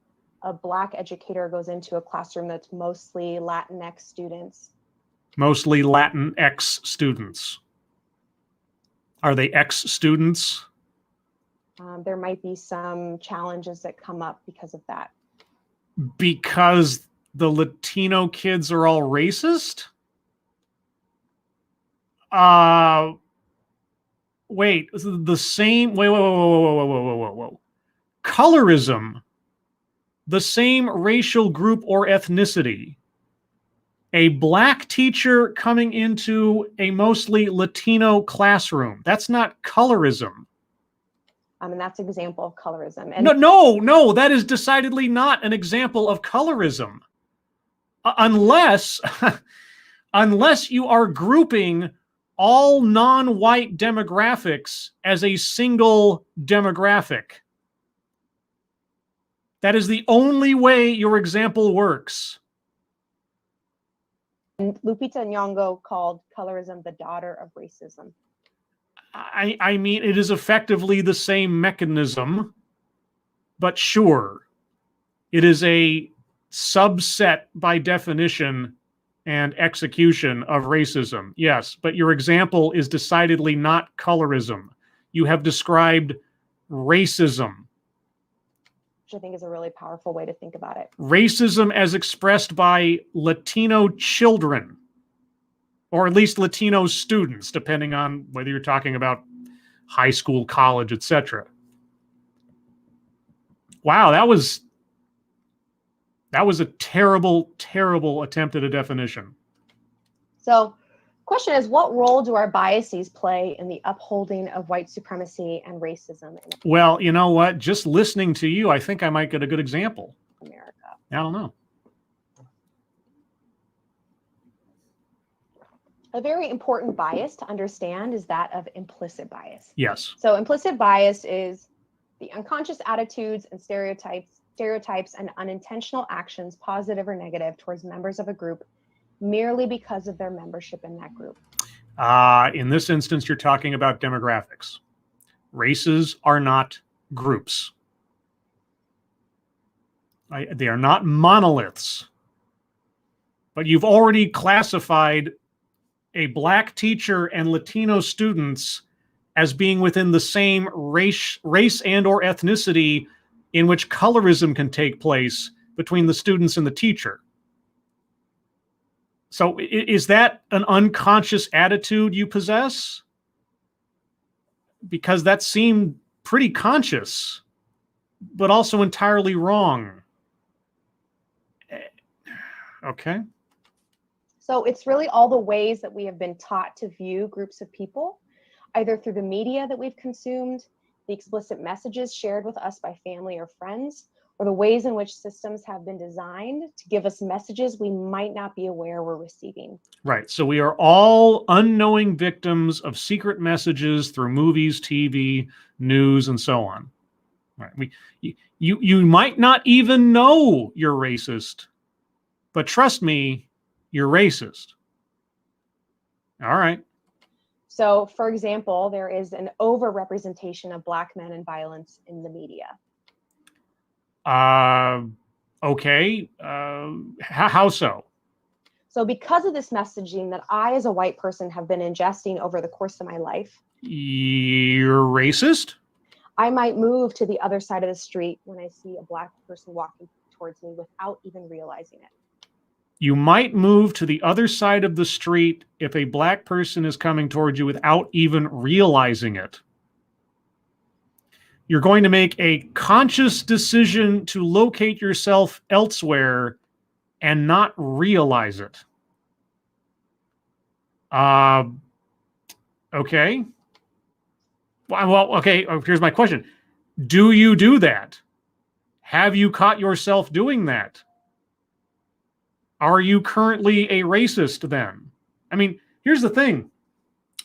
Black educator goes into a classroom that's mostly Latinx students. Mostly Latinx students. Are they ex-students? There might be some challenges that come up because of that. Because the Latino kids are all racist? Wait, the same, whoa. Colorism, the same racial group or ethnicity. A Black teacher coming into a mostly Latino classroom. That's not colorism. And that's an example of colorism. And no, that is decidedly not an example of colorism. Unless you are grouping all non-white demographics as a single demographic. That is the only way your example works. And Lupita Nyong'o called colorism the daughter of racism. I mean, it is effectively the same mechanism, but sure, it is a subset by definition and execution of racism. Yes, but your example is decidedly not colorism. You have described racism. Which I think is a really powerful way to think about it. Racism as expressed by Latino children, or at least Latino students, depending on whether you're talking about high school, college, etc. Wow, that was a terrible, terrible attempt at a definition. So, question is, what role do our biases play in the upholding of white supremacy and racism? Well, you know what? Just listening to you, I think I might get a good example. America. I don't know. A very important bias to understand is that of implicit bias. Yes. So implicit bias is the unconscious attitudes and stereotypes and unintentional actions, positive or negative, towards members of a group merely because of their membership in that group. In this instance, you're talking about demographics. Races are not groups. They are not monoliths. But you've already classified a Black teacher and Latino students as being within the same race and or ethnicity in which colorism can take place between the students and the teacher. So is that an unconscious attitude you possess? Because that seemed pretty conscious, but also entirely wrong. Okay. So it's really all the ways that we have been taught to view groups of people, either through the media that we've consumed, the explicit messages shared with us by family or friends, or the ways in which systems have been designed to give us messages we might not be aware we're receiving. Right. So we are all unknowing victims of secret messages through movies, TV, news, and so on. Right. You might not even know you're racist, but trust me, you're racist. All right. So, for example, there is an overrepresentation of Black men in violence in the media. Okay. How so? So because of this messaging that I, as a white person, have been ingesting over the course of my life. You're racist? I might move to the other side of the street when I see a Black person walking towards me without even realizing it. You might move to the other side of the street if a Black person is coming towards you without even realizing it. You're going to make a conscious decision to locate yourself elsewhere and not realize it. Okay. Well, okay, here's my question. Do you do that? Have you caught yourself doing that? Are you currently a racist then? I mean, here's the thing.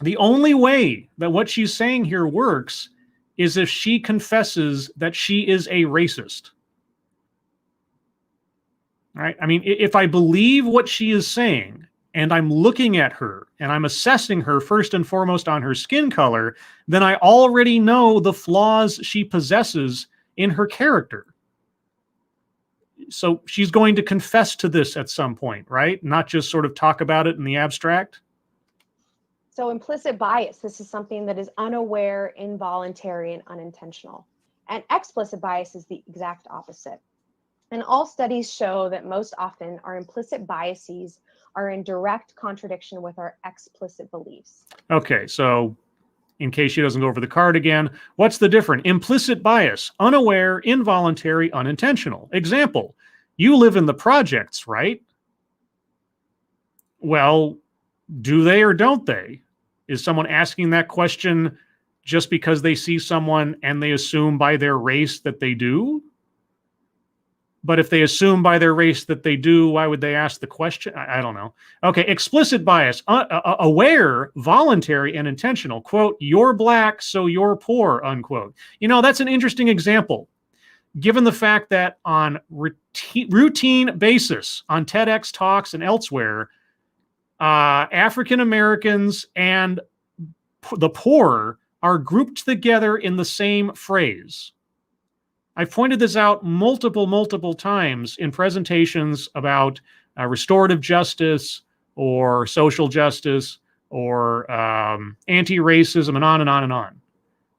The only way that what she's saying here works is if she confesses that she is a racist. Right? I mean, if I believe what she is saying and I'm looking at her and I'm assessing her first and foremost on her skin color, then I already know the flaws she possesses in her character. So she's going to confess to this at some point, right? Not just sort of talk about it in the abstract. So implicit bias, this is something that is unaware, involuntary, and unintentional. And explicit bias is the exact opposite. And all studies show that most often our implicit biases are in direct contradiction with our explicit beliefs. Okay, so in case she doesn't go over the card again, what's the difference? Implicit bias, unaware, involuntary, unintentional. Example, you live in the projects, right? Well, do they or don't they? Is someone asking that question just because they see someone and they assume by their race that they do? But if they assume by their race that they do, why would they ask the question? I don't know. Okay, explicit bias, aware, voluntary, and intentional. Quote, you're Black, so you're poor, unquote. You know, that's an interesting example, given the fact that on routine basis, on TEDx talks and elsewhere, African Americans and the poor are grouped together in the same phrase. I've pointed this out multiple times in presentations about restorative justice or social justice or anti-racism and on and on and on.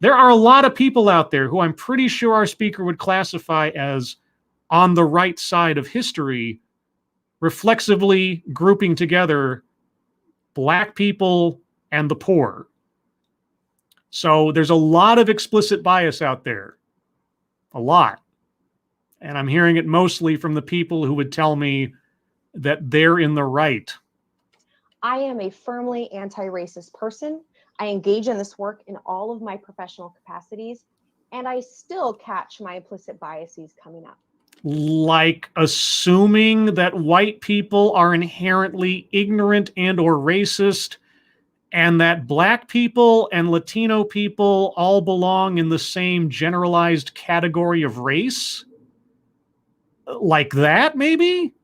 There are a lot of people out there who I'm pretty sure our speaker would classify as on the right side of history, reflexively grouping together Black people and the poor. So there's a lot of explicit bias out there. A lot. And I'm hearing it mostly from the people who would tell me that they're in the right. I am a firmly anti-racist person. I engage in this work in all of my professional capacities, and I still catch my implicit biases coming up. Like assuming that white people are inherently ignorant and or racist, and that Black people and Latino people all belong in the same generalized category of race? Like that, maybe?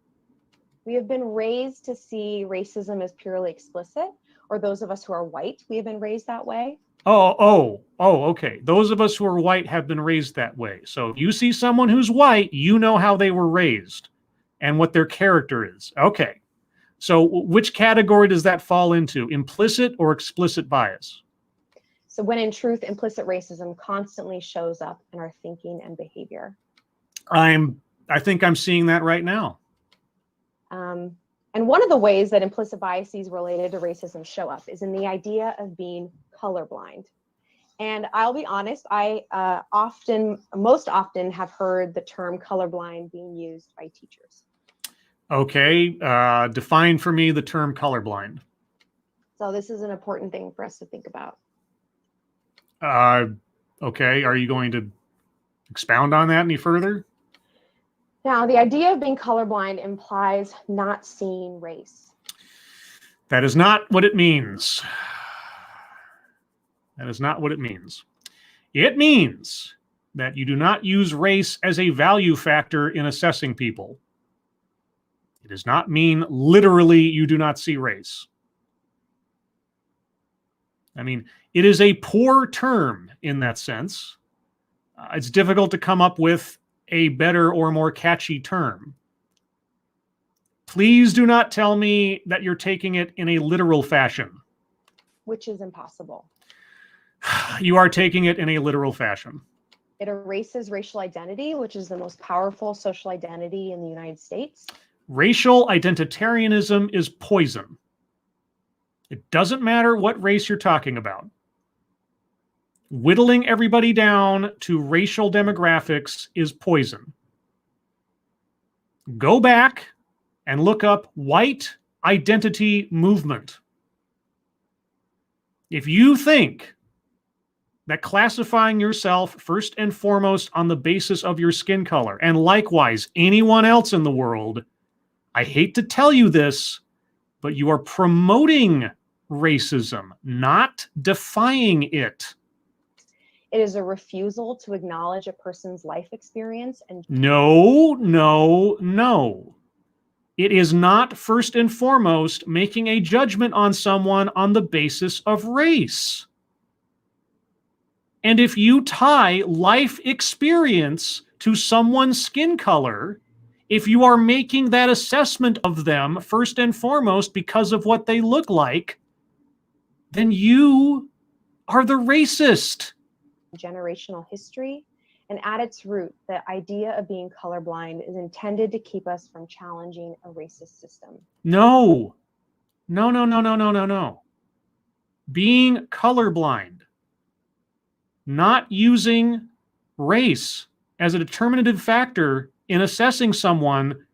We have been raised to see racism as purely explicit, or those of us who are white, we have been raised that way. Oh, okay. Those of us who are white have been raised that way. So if you see someone who's white, you know how they were raised and what their character is. Okay. So which category does that fall into? Implicit or explicit bias? So when in truth, implicit racism constantly shows up in our thinking and behavior. I think I'm seeing that right now. And one of the ways that implicit biases related to racism show up is in the idea of being colorblind. And I'll be honest, I most often have heard the term colorblind being used by teachers. Okay, define for me the term colorblind. So this is an important thing for us to think about. Okay, are you going to expound on that any further? Now, the idea of being colorblind implies not seeing race. That is not what it means. That is not what it means. It means that you do not use race as a value factor in assessing people. It does not mean literally you do not see race. I mean, it is a poor term in that sense. It's difficult to come up with a better or more catchy term. Please do not tell me that you're taking it in a literal fashion. Which is impossible. You are taking it in a literal fashion. It erases racial identity, which is the most powerful social identity in the United States. Racial identitarianism is poison. It doesn't matter what race you're talking about. Whittling everybody down to racial demographics is poison. Go back and look up white identity movement. If you think that classifying yourself first and foremost on the basis of your skin color, and likewise anyone else in the world, I hate to tell you this, but you are promoting racism, not defying it. It is a refusal to acknowledge a person's life experience and No. It is not first and foremost making a judgment on someone on the basis of race. And if you tie life experience to someone's skin color, if you are making that assessment of them first and foremost because of what they look like, then you are the racist. Generational history, and at its root, the idea of being colorblind is intended to keep us from challenging a racist system. No. Being colorblind, not using race as a determinative factor in assessing someone,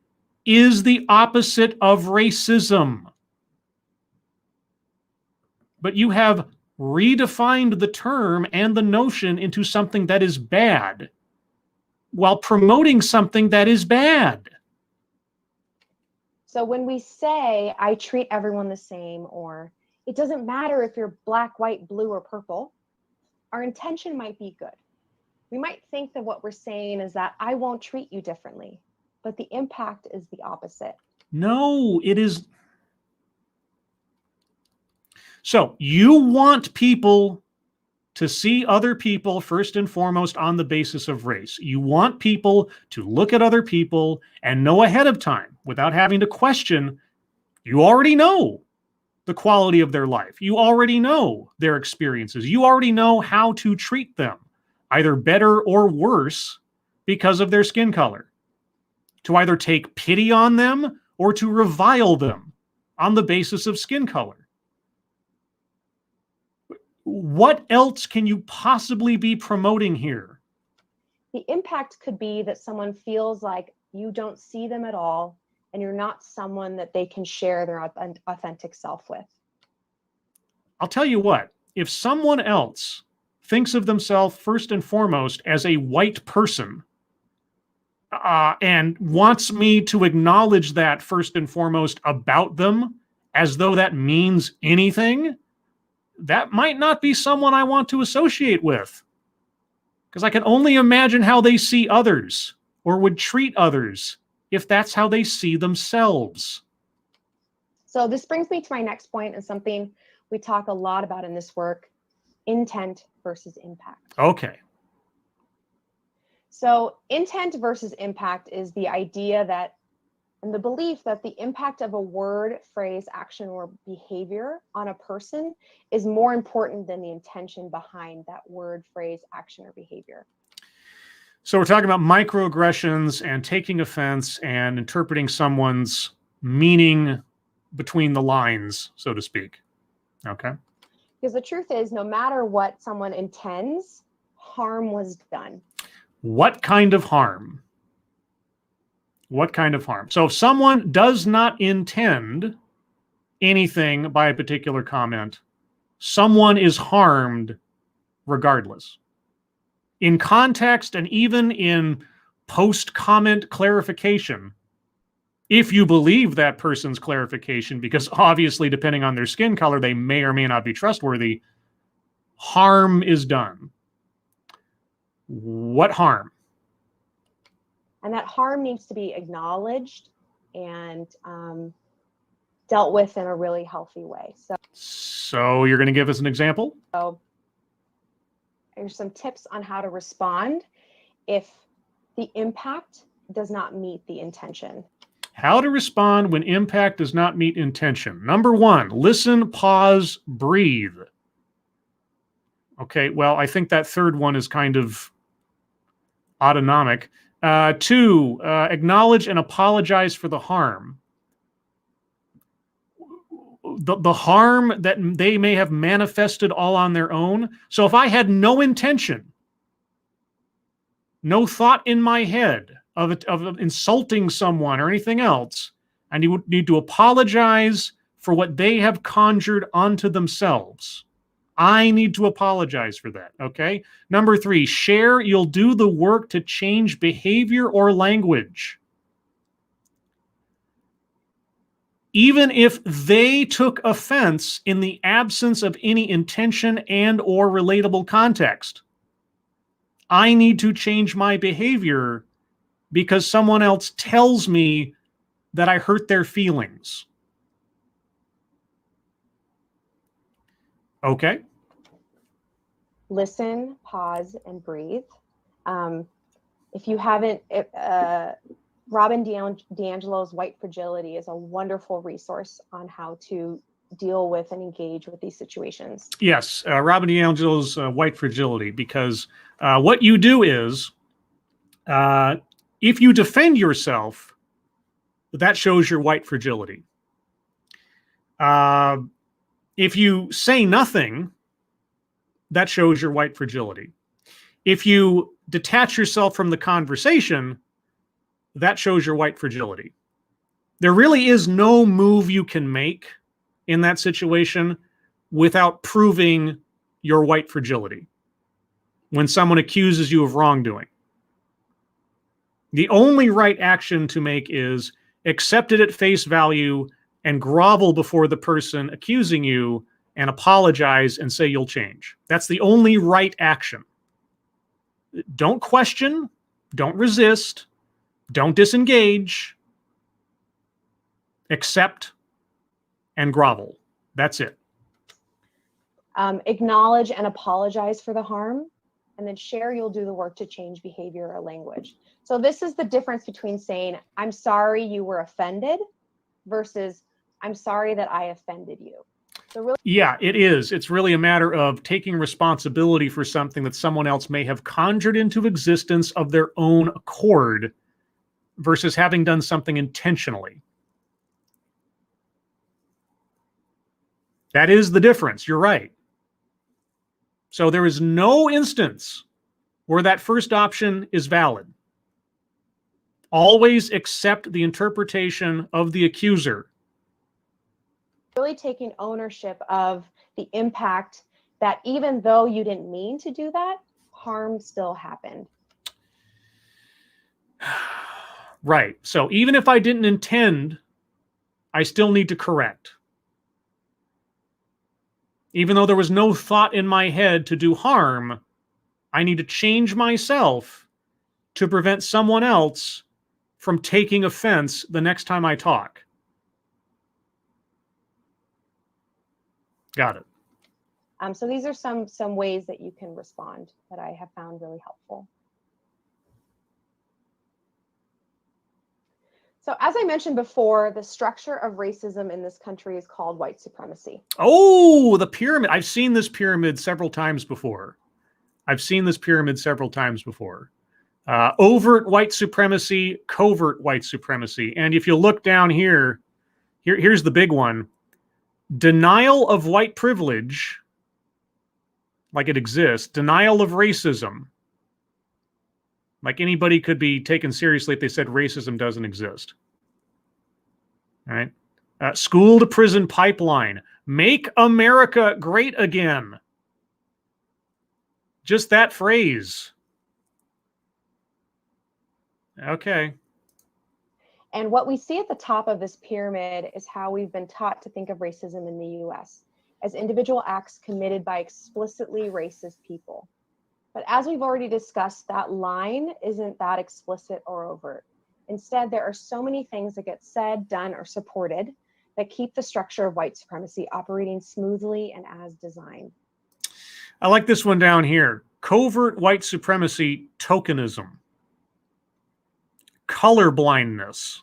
is the opposite of racism. But you have redefined the term and the notion into something that is bad while promoting something that is bad. So when we say, I treat everyone the same, or it doesn't matter if you're black, white, blue, or purple, our intention might be good. We might think that what we're saying is that I won't treat you differently, but the impact is the opposite. No, it is. So you want people to see other people first and foremost on the basis of race. You want people to look at other people and know ahead of time without having to question. You already know the quality of their life. You already know their experiences. You already know how to treat them, either better or worse because of their skin color. To either take pity on them or to revile them on the basis of skin color. What else can you possibly be promoting here? The impact could be that someone feels like you don't see them at all and you're not someone that they can share their authentic self with. I'll tell you what, if someone else thinks of themselves first and foremost as a white person and wants me to acknowledge that first and foremost about them as though that means anything, that might not be someone I want to associate with, because I can only imagine how they see others or would treat others if that's how they see themselves. So this brings me to my next point, and something we talk a lot about in this work: intent versus impact. Okay. So intent versus impact is the idea that, and the belief that the impact of a word, phrase, action, or behavior on a person is more important than the intention behind that word, phrase, action, or behavior. So we're talking about microaggressions and taking offense and interpreting someone's meaning between the lines, so to speak. Okay. Because the truth is, no matter what someone intends, harm was done. What kind of harm? What kind of harm? So if someone does not intend anything by a particular comment, someone is harmed regardless. In context and even in post-comment clarification, if you believe that person's clarification, because obviously, depending on their skin color, they may or may not be trustworthy, harm is done. What harm? And that harm needs to be acknowledged and dealt with in a really healthy way. So you're going to give us an example? So there's some tips on how to respond if the impact does not meet the intention. How to respond when impact does not meet intention. Number 1, listen, pause, breathe. Okay, well, I think that third one is kind of autonomic. 2, acknowledge and apologize for the harm. The harm that they may have manifested all on their own. So if I had no intention, no thought in my head of insulting someone or anything else, and you would need to apologize for what they have conjured onto themselves. I need to apologize for that, okay? Number 3, share. You'll do the work to change behavior or language. Even if they took offense in the absence of any intention and or relatable context. I need to change my behavior because someone else tells me that I hurt their feelings. Okay. Listen, pause, and breathe. If you haven't, Robin DiAngelo's White Fragility is a wonderful resource on how to deal with and engage with these situations. Yes, Robin DiAngelo's White Fragility, because what you do is, if you defend yourself, that shows your white fragility. If you say nothing, that shows your white fragility. If you detach yourself from the conversation, that shows your white fragility. There really is no move you can make in that situation without proving your white fragility when someone accuses you of wrongdoing. The only right action to make is accept it at face value and grovel before the person accusing you and apologize and say you'll change. That's the only right action. Don't question, don't resist, don't disengage, accept and grovel. That's it. Acknowledge and apologize for the harm, and then share. You'll do the work to change behavior or language. So this is the difference between saying, I'm sorry you were offended versus I'm sorry that I offended you. So really, yeah, it is. It's really a matter of taking responsibility for something that someone else may have conjured into existence of their own accord versus having done something intentionally. That is the difference. You're right. So there is no instance where that first option is valid. Always accept the interpretation of the accuser. Really taking ownership of the impact that even though you didn't mean to do that, harm still happened. Right. So even if I didn't intend, I still need to correct. Even though there was no thought in my head to do harm, I need to change myself to prevent someone else from taking offense the next time I talk. Got it. So these are some ways that you can respond that I have found really helpful. So as I mentioned before, the structure of racism in this country is called white supremacy. Oh, the pyramid. I've seen this pyramid several times before. Overt white supremacy, covert white supremacy. And if you look down here, here's the big one. Denial of white privilege, like it exists. Denial of racism. Like anybody could be taken seriously if they said racism doesn't exist. All right. School to prison pipeline. Make America great again. Just that phrase. Okay. And what we see at the top of this pyramid is how we've been taught to think of racism in the US as individual acts committed by explicitly racist people. But as we've already discussed, that line isn't that explicit or overt. Instead, there are so many things that get said, done, or supported that keep the structure of white supremacy operating smoothly and as designed. I like this one down here. Covert white supremacy tokenism. Colorblindness.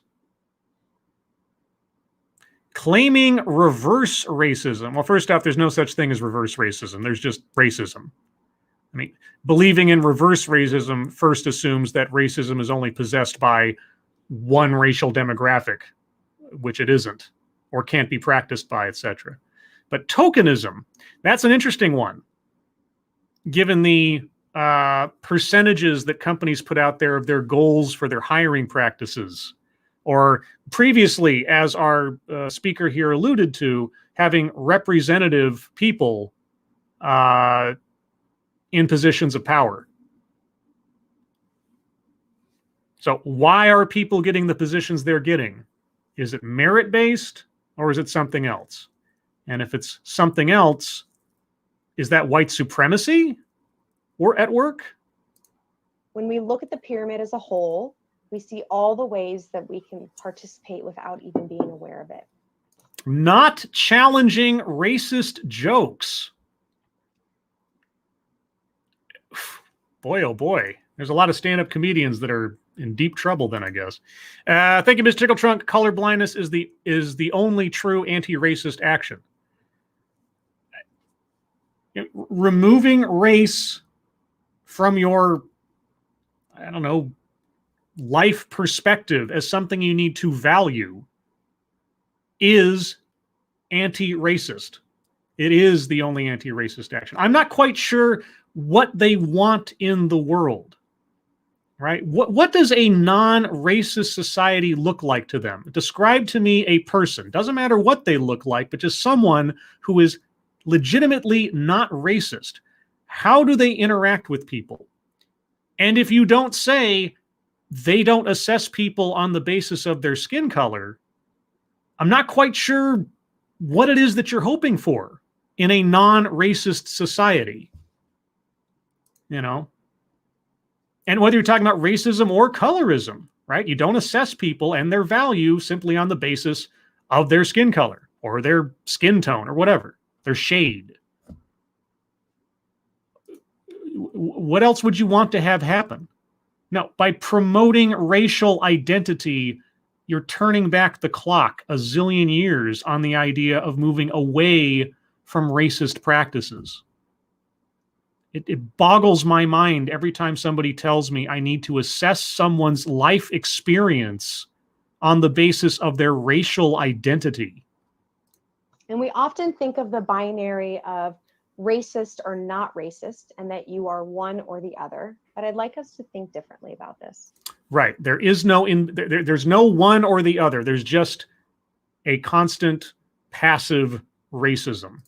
Claiming reverse racism. Well, first off, there's no such thing as reverse racism. There's just racism. I mean, believing in reverse racism first assumes that racism is only possessed by one racial demographic, which it isn't, or can't be practiced by, etc. But tokenism, that's an interesting one, given the percentages that companies put out there of their goals for their hiring practices, or previously, as our speaker here alluded to, having representative people in positions of power. So why are people getting the positions they're getting? Is it merit-based or is it something else? And if it's something else, is that white supremacy or at work? When we look at the pyramid as a whole, we see all the ways that we can participate without even being aware of it. Not challenging racist jokes. Boy, oh boy. There's a lot of stand-up comedians that are in deep trouble then, I guess. Thank you, Ms. Tickletrunk. Colorblindness is the only true anti-racist action. Removing race from your, I don't know, life perspective as something you need to value is anti-racist. It is the only anti-racist action. I'm not quite sure what they want in the world, right? What does a non-racist society look like to them? Describe to me a person. Doesn't matter what they look like, but just someone who is legitimately not racist. How do they interact with people? And if you don't say they don't assess people on the basis of their skin color, I'm not quite sure what it is that you're hoping for in a non-racist society. You know? And whether you're talking about racism or colorism, right? You don't assess people and their value simply on the basis of their skin color or their skin tone or whatever, their shade. What else would you want to have happen? No, by promoting racial identity, you're turning back the clock a zillion years on the idea of moving away from racist practices. It boggles my mind every time somebody tells me I need to assess someone's life experience on the basis of their racial identity. And we often think of the binary of racist or not racist, and that you are one or the other. But I'd like us to think differently about this. Right. There is no there's no one or the other. There's just a constant passive racism.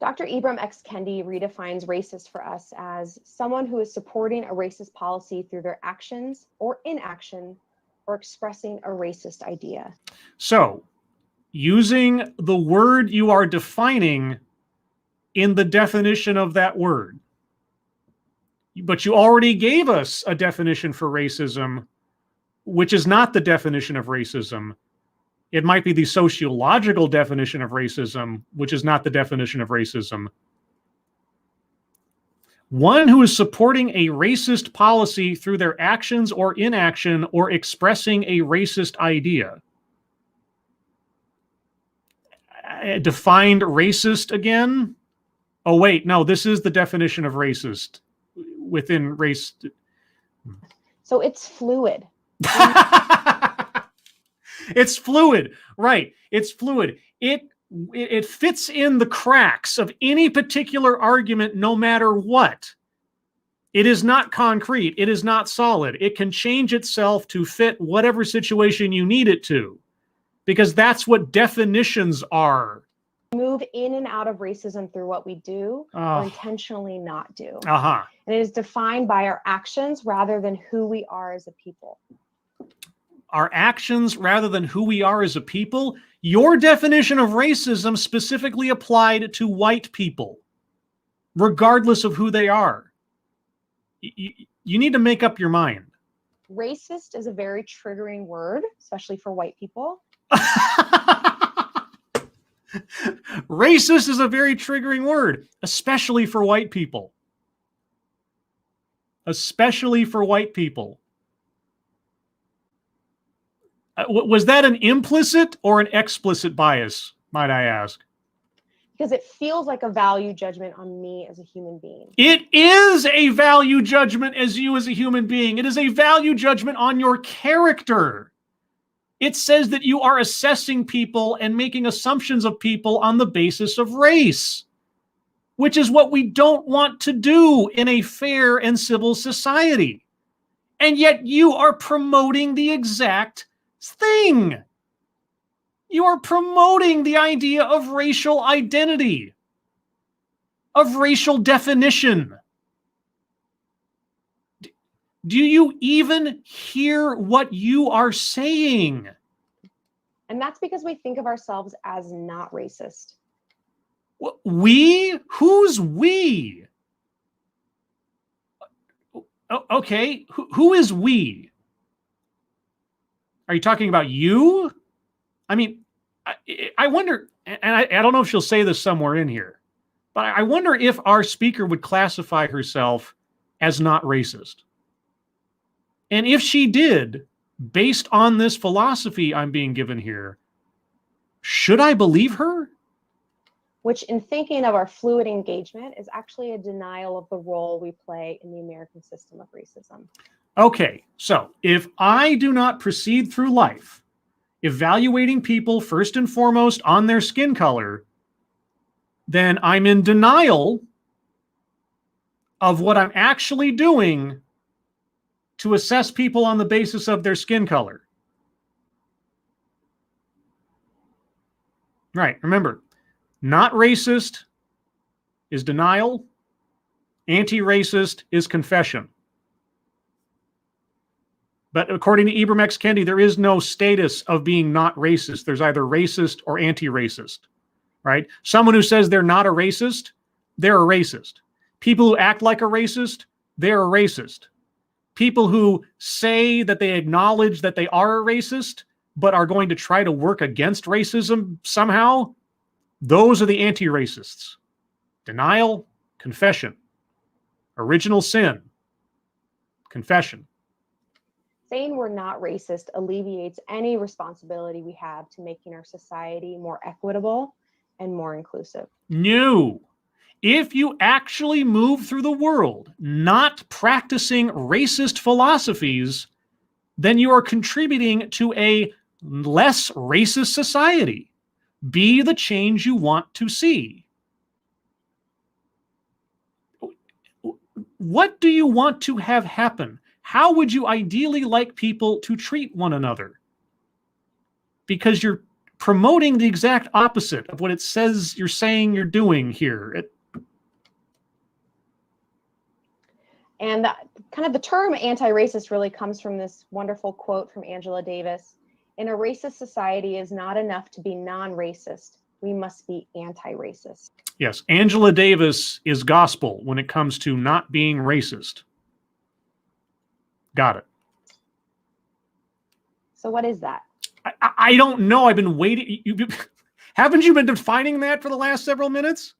Dr. Ibram X. Kendi redefines racist for us as someone who is supporting a racist policy through their actions or inaction or expressing a racist idea. So, using the word you are defining in the definition of that word. But you already gave us a definition for racism, which is not the definition of racism. It might be the sociological definition of racism, which is not the definition of racism. One who is supporting a racist policy through their actions or inaction or expressing a racist idea. Defined racist again? Oh, wait, no, this is the definition of racist within race. So it's fluid. It's fluid, right? It's fluid. It fits in the cracks of any particular argument, no matter what. It is not concrete. It is not solid. It can change itself to fit whatever situation you need it to, because that's what definitions are. move in and out of racism through what we do or intentionally not do. And it is defined by our actions rather than who we are as a people. Our actions rather than who we are as a people? Your definition of racism specifically applied to white people, regardless of who they are. You need to make up your mind. Racist is a very triggering word, especially for white people. Racist is a very triggering word, especially for white people. Especially for white people. Was that an implicit or an explicit bias, might I ask? Because it feels like a value judgment on me as a human being. It is a value judgment as you as a human being. It is a value judgment on your character. It says that you are assessing people and making assumptions of people on the basis of race, which is what we don't want to do in a fair and civil society. And yet you are promoting the exact thing. You are promoting the idea of racial identity, of racial definition. Do you even hear what you are saying? And that's because we think of ourselves as not racist. We? Who's we? Okay, who is we? Are you talking about you? I mean, I wonder, and I don't know if she'll say this somewhere in here, but I wonder if our speaker would classify herself as not racist. And if she did, based on this philosophy I'm being given here, should I believe her? Which, in thinking of our fluid engagement, is actually a denial of the role we play in the American system of racism. Okay, so if I do not proceed through life evaluating people first and foremost on their skin color, then I'm in denial of what I'm actually doing to assess people on the basis of their skin color. Right, remember, not racist is denial, anti-racist is confession. But according to Ibram X. Kendi, there is no status of being not racist. There's either racist or anti-racist, right? Someone who says they're not a racist, they're a racist. People who act like a racist, they're a racist. People who say that they acknowledge that they are a racist, but are going to try to work against racism somehow, those are the anti-racists. Denial, confession. Original sin, confession. Saying we're not racist alleviates any responsibility we have to making our society more equitable and more inclusive. No. If you actually move through the world not practicing racist philosophies, then you are contributing to a less racist society. Be the change you want to see. What do you want to have happen? How would you ideally like people to treat one another? Because you're promoting the exact opposite of what it says you're saying you're doing here. And kind of the term anti-racist really comes from this wonderful quote from Angela Davis. In a racist society, it is not enough to be non-racist. We must be anti-racist. Yes, Angela Davis is gospel when it comes to not being racist. Got it. So what is that? I don't know. I've been waiting. Haven't you been defining that for the last several minutes?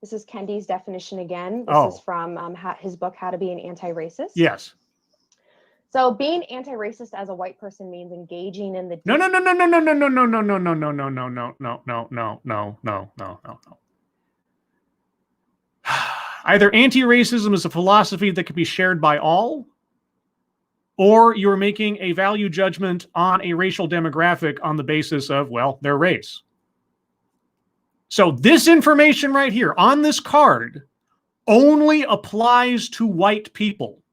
This is Kendi's definition again. This is from his book, How to Be an Anti-Racist. Yes. So being anti-racist as a white person means engaging in the... No. Either anti-racism is a philosophy that can be shared by all, or you're making a value judgment on a racial demographic on the basis of, well, their race. So this information right here on this card only applies to white people.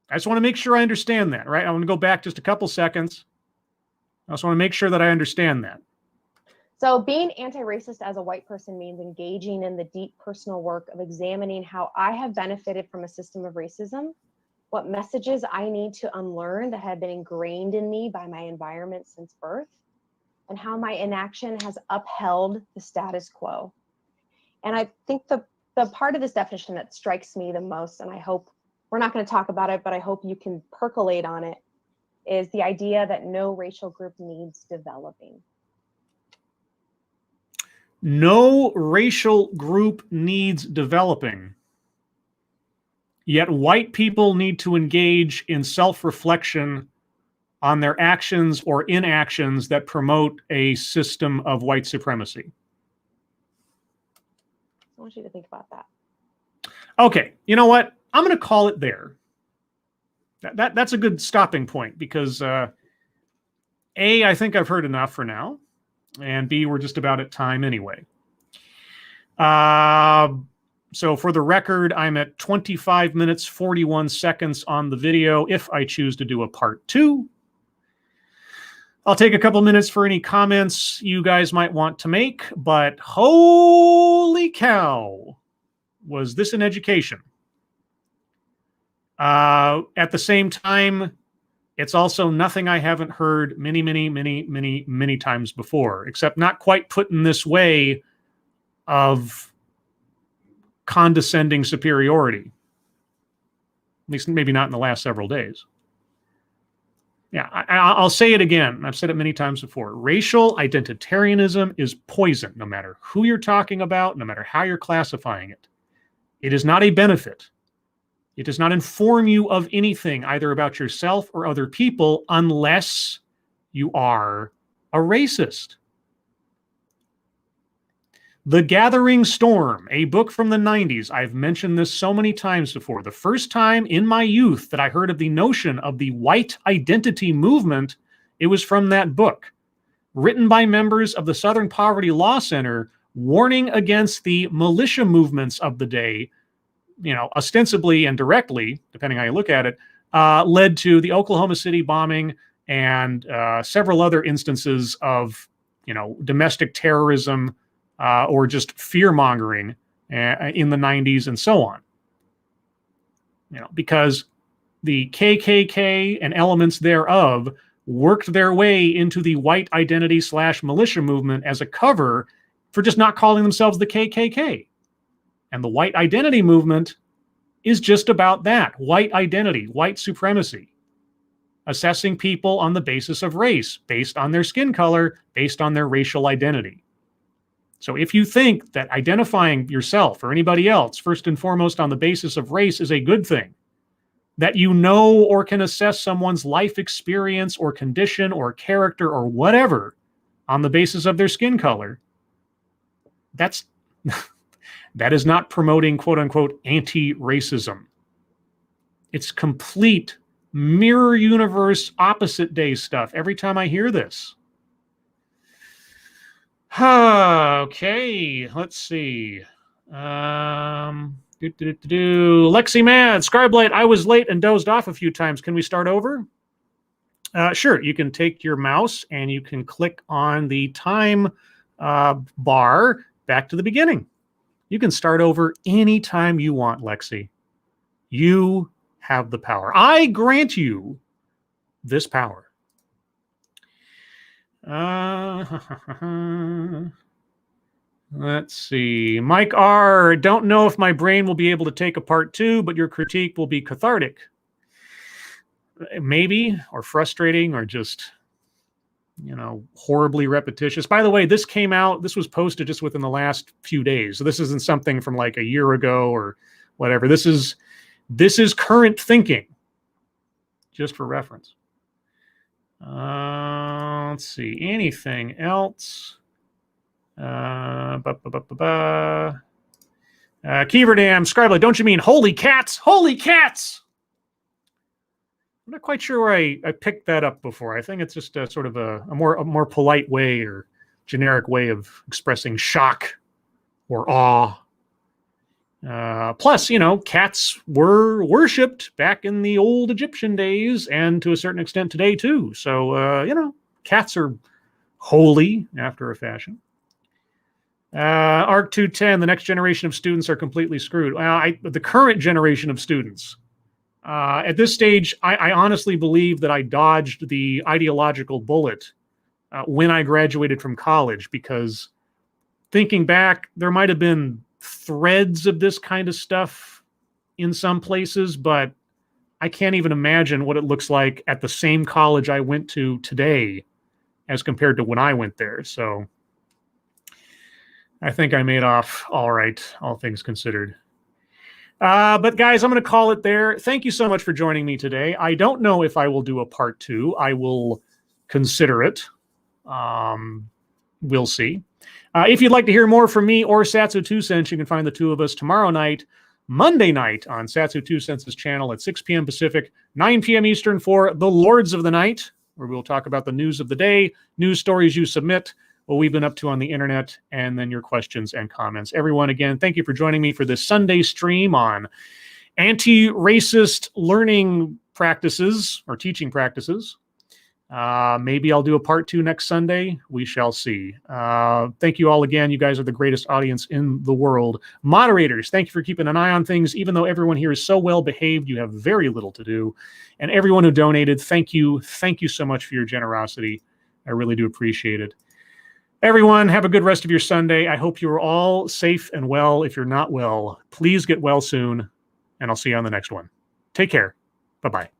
I just want to make sure I understand that, right? I want to go back just a couple seconds. I just want to make sure that I understand that. So being anti-racist as a white person means engaging in the deep personal work of examining how I have benefited from a system of racism, what messages I need to unlearn that have been ingrained in me by my environment since birth, and how my inaction has upheld the status quo. And I think the part of this definition that strikes me the most, and I hope we're not going to talk about it, but I hope you can percolate on it, is the idea that no racial group needs developing. No racial group needs developing. Yet white people need to engage in self-reflection on their actions or inactions that promote a system of white supremacy. I want you to think about that. Okay, you know what? I'm going to call it there. That's a good stopping point because A, I think I've heard enough for now, and B, we're just about at time anyway. So for the record, I'm at 25 minutes, 41 seconds on the video. If I choose to do a part 2, I'll take a couple minutes for any comments you guys might want to make, but holy cow, was this an education? At the same time, it's also nothing I haven't heard many times before, except not quite put in this way of condescending superiority. At least maybe not in the last several days. Yeah, I'll say it again. I've said it many times before. Racial identitarianism is poison, no matter who you're talking about, no matter how you're classifying it. It is not a benefit. It does not inform you of anything, either about yourself or other people, unless you are a racist. The Gathering Storm, a book from the 90s. I've mentioned this so many times before. The first time in my youth that I heard of the notion of the white identity movement, it was from that book, written by members of the Southern Poverty Law Center, warning against the militia movements of the day, you know, ostensibly and directly, depending how you look at it, led to the Oklahoma City bombing and several other instances of, you know, domestic terrorism, or just fear-mongering in the 90s and so on. You know, because the KKK and elements thereof worked their way into the white identity / militia movement as a cover for just not calling themselves the KKK. And the white identity movement is just about that. White identity, white supremacy. Assessing people on the basis of race, based on their skin color, based on their racial identity. So if you think that identifying yourself or anybody else first and foremost on the basis of race is a good thing, that you know or can assess someone's life experience or condition or character or whatever on the basis of their skin color, that is not promoting quote-unquote anti-racism. It's complete mirror universe opposite day stuff every time I hear this. Okay, let's see. Lexi Mad, Scribelight, I was late and dozed off a few times. Can we start over? Sure, you can take your mouse and you can click on the time bar back to the beginning. You can start over anytime you want, Lexi. You have the power. I grant you this power. Let's see. Mike R. Don't know if my brain will be able to take a part 2, but your critique will be cathartic. Maybe, or frustrating, or just, you know, horribly repetitious. By the way, this was posted just within the last few days. So this isn't something from like a year ago or whatever. This is current thinking, just for reference. Let's see. Anything else? Keeverdam, Scribely, don't you mean holy cats? Holy cats! I'm not quite sure where I picked that up before. I think it's just a sort of a more polite way or generic way of expressing shock or awe. Plus, you know, cats were worshipped back in the old Egyptian days and to a certain extent today too. So, you know, cats are holy after a fashion. ARC 210, the next generation of students are completely screwed. The current generation of students. At this stage, I honestly believe that I dodged the ideological bullet when I graduated from college, because thinking back, there might have been threads of this kind of stuff in some places, but I can't even imagine what it looks like at the same college I went to today as compared to when I went there. So I think I made off all right, all things considered. But guys, I'm going to call it there. Thank you so much for joining me today. I don't know if I will do a part 2. I will consider it. We'll see. If you'd like to hear more from me or Satsu 2 Cents, you can find the two of us tomorrow night, Monday night, on Satsu 2 Cents' channel at 6 p.m. Pacific, 9 p.m. Eastern for the Lords of the Night, where we'll talk about the news of the day, news stories you submit, what we've been up to on the internet, and then your questions and comments. Everyone, again, thank you for joining me for this Sunday stream on anti-racist learning practices or teaching practices. Maybe I'll do a part 2 next Sunday. We shall see. Thank you all again. You guys are the greatest audience in the world. Moderators, thank you for keeping an eye on things. Even though everyone here is so well behaved, you have very little to do. And everyone who donated, thank you. Thank you so much for your generosity. I really do appreciate it. Everyone, have a good rest of your Sunday. I hope you're all safe and well. If you're not well, please get well soon, and I'll see you on the next one. Take care. Bye-bye.